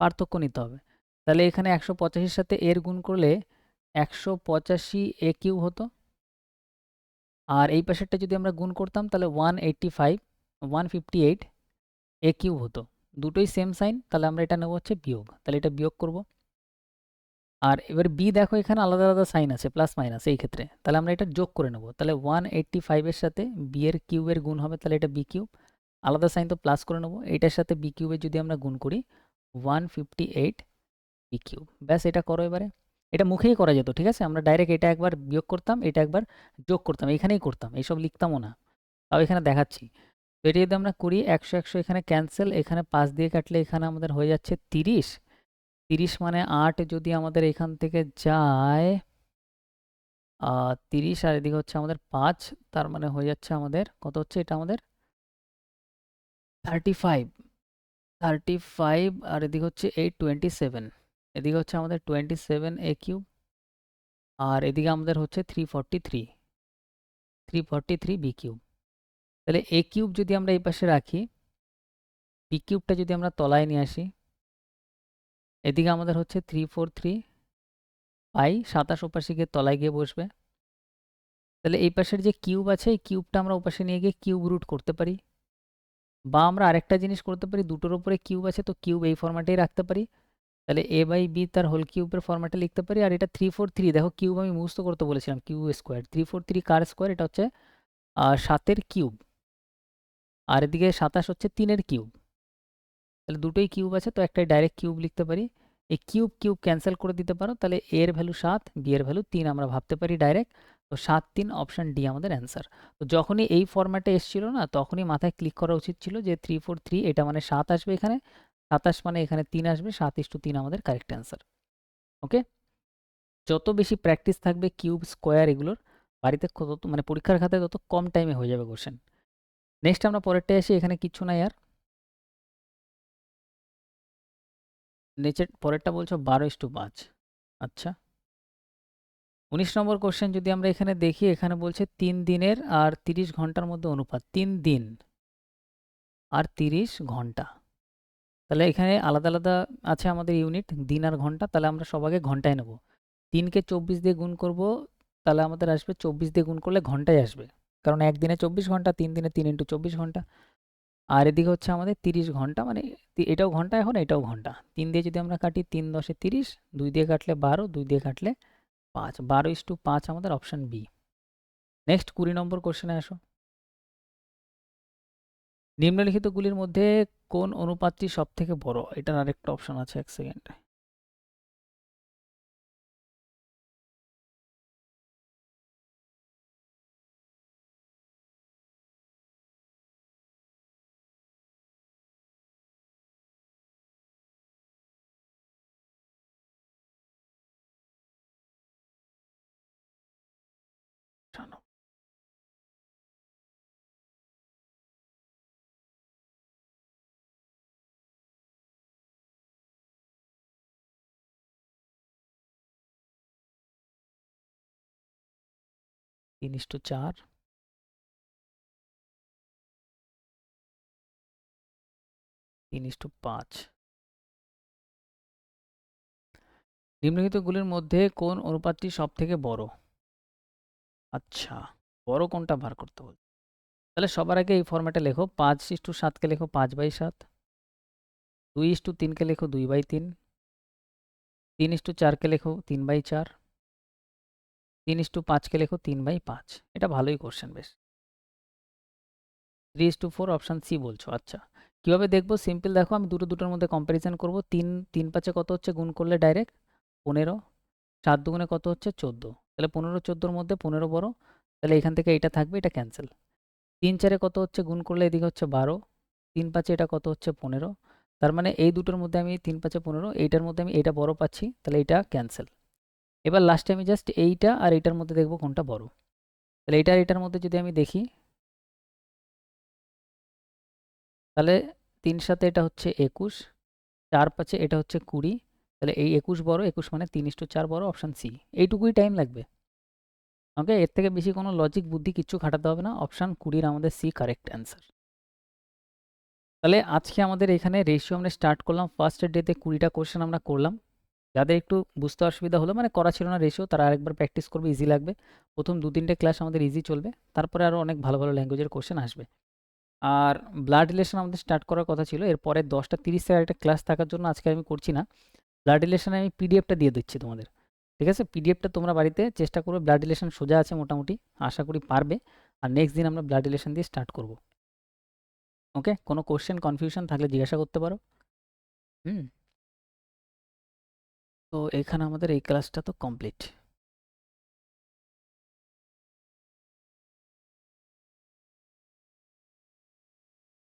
পার্থক্য নিতে হবে। তাহলে এখানে 185-র সাথে এর গুণ করলে 185 a কিউব হতো, আর এই পাশেরটা যদি আমরা গুণ করতাম তাহলে 158 a কিউব হতো। দুটোই সেম সাইন, তাহলে আমরা এটা নেবো হচ্ছে বিয়োগ, তাহলে এটা বিয়োগ করব। আর এবার বি দেখো এখানে আলাদা আলাদা সাইন আছে, প্লাস মাইনাস, এই ক্ষেত্রে তাহলে আমরা এটা যোগ করে নেব। তাহলে 185-এর সাথে বি এর কিউবের গুণ হবে, তাহলে এটা বি কিউব, আলাদা সাইন তো প্লাস করে নেব। এটার সাথে বি কিউবের যদি আমরা গুণ করি 158 বি কিউব। ব্যাস, এটা করো এবারে। এটা মুখেই করা যেত, ঠিক আছে? আমরা ডাইরেক্ট এটা একবার বিয়োগ করতাম, এটা একবার যোগ করতাম, এখানেই করতাম, এইসব লিখতামও না, তাও এখানে দেখাচ্ছি। তো এটা যদি আমরা করি 100 100 এখানে ক্যান্সেল, এখানে 5 দিয়ে কাটলে এখানে আমাদের হয়ে যাচ্ছে 30। 30 মানে 8 যদি আমাদের এখান থেকে যায় 30, আর এদিকে হচ্ছে আমাদের 5, তার মানে হয়ে যাচ্ছে আমাদের কত হচ্ছে, এটা আমাদের 35। 35 আর এদিকে হচ্ছে 8, 27, এদিকে হচ্ছে আমাদের 27 a কিউব, আর এদিকে আমাদের হচ্ছে 343 বি কিউব। তাহলে এ কিউব যদি আমরা এই পাশে রাখি, বি কিউবটা যদি আমরা তলায় নিয়ে আসি, এদিকে আমাদের হচ্ছে 343 বাই 27 ওপাশে গিয়ে তলায় গিয়ে বসবে। তাহলে এই পাশের যে কিউব আছে, এই কিউবটা আমরা ওপাশে নিয়ে গিয়ে কিউব রুট করতে পারি, বা আমরা আরেকটা জিনিস করতে পারি, দুটোর উপরে কিউব আছে তো কিউব এই ফরম্যাটেই রাখতে পারি। তাহলে a বাই বি তার হোল কিউবের ফরম্যাটে লিখতে পারি। আর এটা 343, দেখো কিউব আমি মুখস্থ করতে বলেছিলাম, কিউ স্কোয়ার, 343 কার স্কোয়ার, এটা হচ্ছে 7-এর কিউব। আর এদিকে 27 হচ্ছে 3-এর কিউব, তাহলে দুটোই কিউব আছে, তো একটাই ডাইরেক্ট কিউব লিখতে পারি। এই কিউব কিউব ক্যান্সেল করে দিতে পারো, তাহলে এ এর ভ্যালু 7, বি এর ভ্যালু 3 আমরা ভাবতে পারি ডাইরেক্ট। তো 7, 3 অপশন ডি আমাদের অ্যান্সার। তো যখনই এই ফরম্যাটে এসেছিল না, তখনই মাথায় ক্লিক করা উচিত ছিল যে 3 4 3 এটা মানে 7 আসবে এখানে, 27 মানে এখানে 3 আসবে, 7:3 আমাদের কারেক্ট অ্যান্সার। ওকে, যত বেশি প্র্যাকটিস থাকবে কিউব স্কোয়ার এগুলোর বাড়িতে, তত মানে পরীক্ষার খাতায় তত কম টাইমে হয়ে যাবে কোশ্চেন। নেক্সট আমরা পরেরটা আসি, এখানে কিচ্ছু নাই আর। নিচের পরেরটা বলছো 12:5। আচ্ছা, 19 নম্বর কোশ্চেন যদি আমরা এখানে দেখি, এখানে বলছে 3 দিনের আর 30 ঘন্টার মধ্যে অনুপাত। 3 দিন আর 30 ঘন্টা, তাহলে এখানে আলাদা আলাদা আছে আমাদের ইউনিট, দিন আর ঘন্টা, তাহলে আমরা সবাইকে ঘন্টায় নেব। 3কে 24 দিয়ে গুণ করব, তাহলে আমাদের আসবে 24 দিয়ে গুণ করলে ঘন্টায় আসবে, কারণ একদিনে 24 ঘন্টা, 3 দিনে 3 × 24 ঘন্টা। আর এদিকে হচ্ছে আমাদের 30 ঘন্টা, মানে এটাও ঘন্টা, এখন এটাও ঘন্টা। 3 দিয়ে যদি আমরা কাটি, 3 × 10 = 30, 2 দিয়ে কাটলে 12, 2 দিয়ে কাটলে 5, 12:5 আমাদের অপশন বি। নেক্সট 20 নম্বর কোশ্চেনে আসো। নিম্নলিখিতগুলির মধ্যে কোন অনুপাতটি সবথেকে বড়? এটার আরেকটা অপশন আছে, এক সেকেন্ড। তিন ইস্টু চার, তিন ইস্টু পাঁচ। নিম্নলিখিতগুলির মধ্যে কোন অনুপাতটি সবথেকে বড়? আচ্ছা, বড় কোনটা বার করতে বলছে। তাহলে সবার আগে এই ফরম্যাটে লেখো, 5:7কে লেখো 5/7, 2:3কে লেখো 2/3, 3:4কে লেখো 3/4, 3:5কে লেখো 3/5। এটা ভালোই কোশ্চেন বেশ। 3:4 অপশন সি বলছো। আচ্ছা, কিভাবে দেখবো? সিম্পল, দেখো আমি দুটোর মধ্যে কম্প্যারিজন করব। 3 কত হচ্ছে গুণ করলে ডাইরেক্ট 15, 7 দুগুণে কত হচ্ছে 14, তাহলে 15 14-র মধ্যে 15 বড়, তাহলে এখান থেকে এটা থাকবে, এটা ক্যান্সেল। 3 4-এ কত হচ্ছে গুণ করলে এদিকে হচ্ছে 12, 3 5-এ এটা কত হচ্ছে 15, তার মানে এই দুটোর মধ্যে আমি 3 5-এ 15, এইটার মধ্যে আমি এইটা বড় পাচ্ছি, তাহলে এটা ক্যান্সেল। এবার লাস্টে আমি জাস্ট এইটা আর এইটার মধ্যে দেখবো কোনটা বড়, তাহলে এইটা আর এটার মধ্যে যদি আমি দেখি, তাহলে 3 7-এ এটা হচ্ছে 21, 4 5-এ এটা হচ্ছে 20, তাহলে এই 21 বড়, 21 মানে 3:4 বড়, অপশন সি। এইটুকুই টাইম লাগবে। ওকে, এর থেকে বেশি কোনো লজিক বুদ্ধি কিচ্ছু খাটাতে হবে না, অপশন 20 আমাদের সি কারেক্ট অ্যান্সার। তাহলে আজকে আমাদের এখানে রেশিও আমরা স্টার্ট করলাম, ফার্স্ট ডেতে 20টা কোশ্চেন আমরা করলাম। যাদের একটু বুঝতে অসুবিধা হলো, মানে করা ছিল না রেশিও, তারা আরেকবার প্র্যাকটিস করবে, ইজি লাগবে। প্রথম 2-3টে ক্লাস আমাদের ইজি চলবে, তারপরে আরও অনেক ভালো ভালো ল্যাঙ্গুয়েজের কোশ্চেন আসবে। আর ব্লাড রিলেশন আমাদের স্টার্ট করার কথা ছিল, এরপরে 10:30 একটা ক্লাস থাকার জন্য আজকে আমি করছি না। ব্লাড রিলেশনে আমি পিডিএফটা দিয়ে দিচ্ছি তোমাদের, ঠিক আছে? পিডিএফটা তোমরা বাড়িতে চেষ্টা করবে, ব্লাড রিলেশন সোজা আছে মোটামুটি, আশা করি পারবে। আর নেক্সট দিন আমরা ব্লাড রিলেশন দিয়ে স্টার্ট করব। ওকে, কোনো কোশ্চেন কনফিউশন থাকলে জিজ্ঞাসা করতে পারো। হুম, তো এখানে আমাদের এই ক্লাসটা তো কমপ্লিট।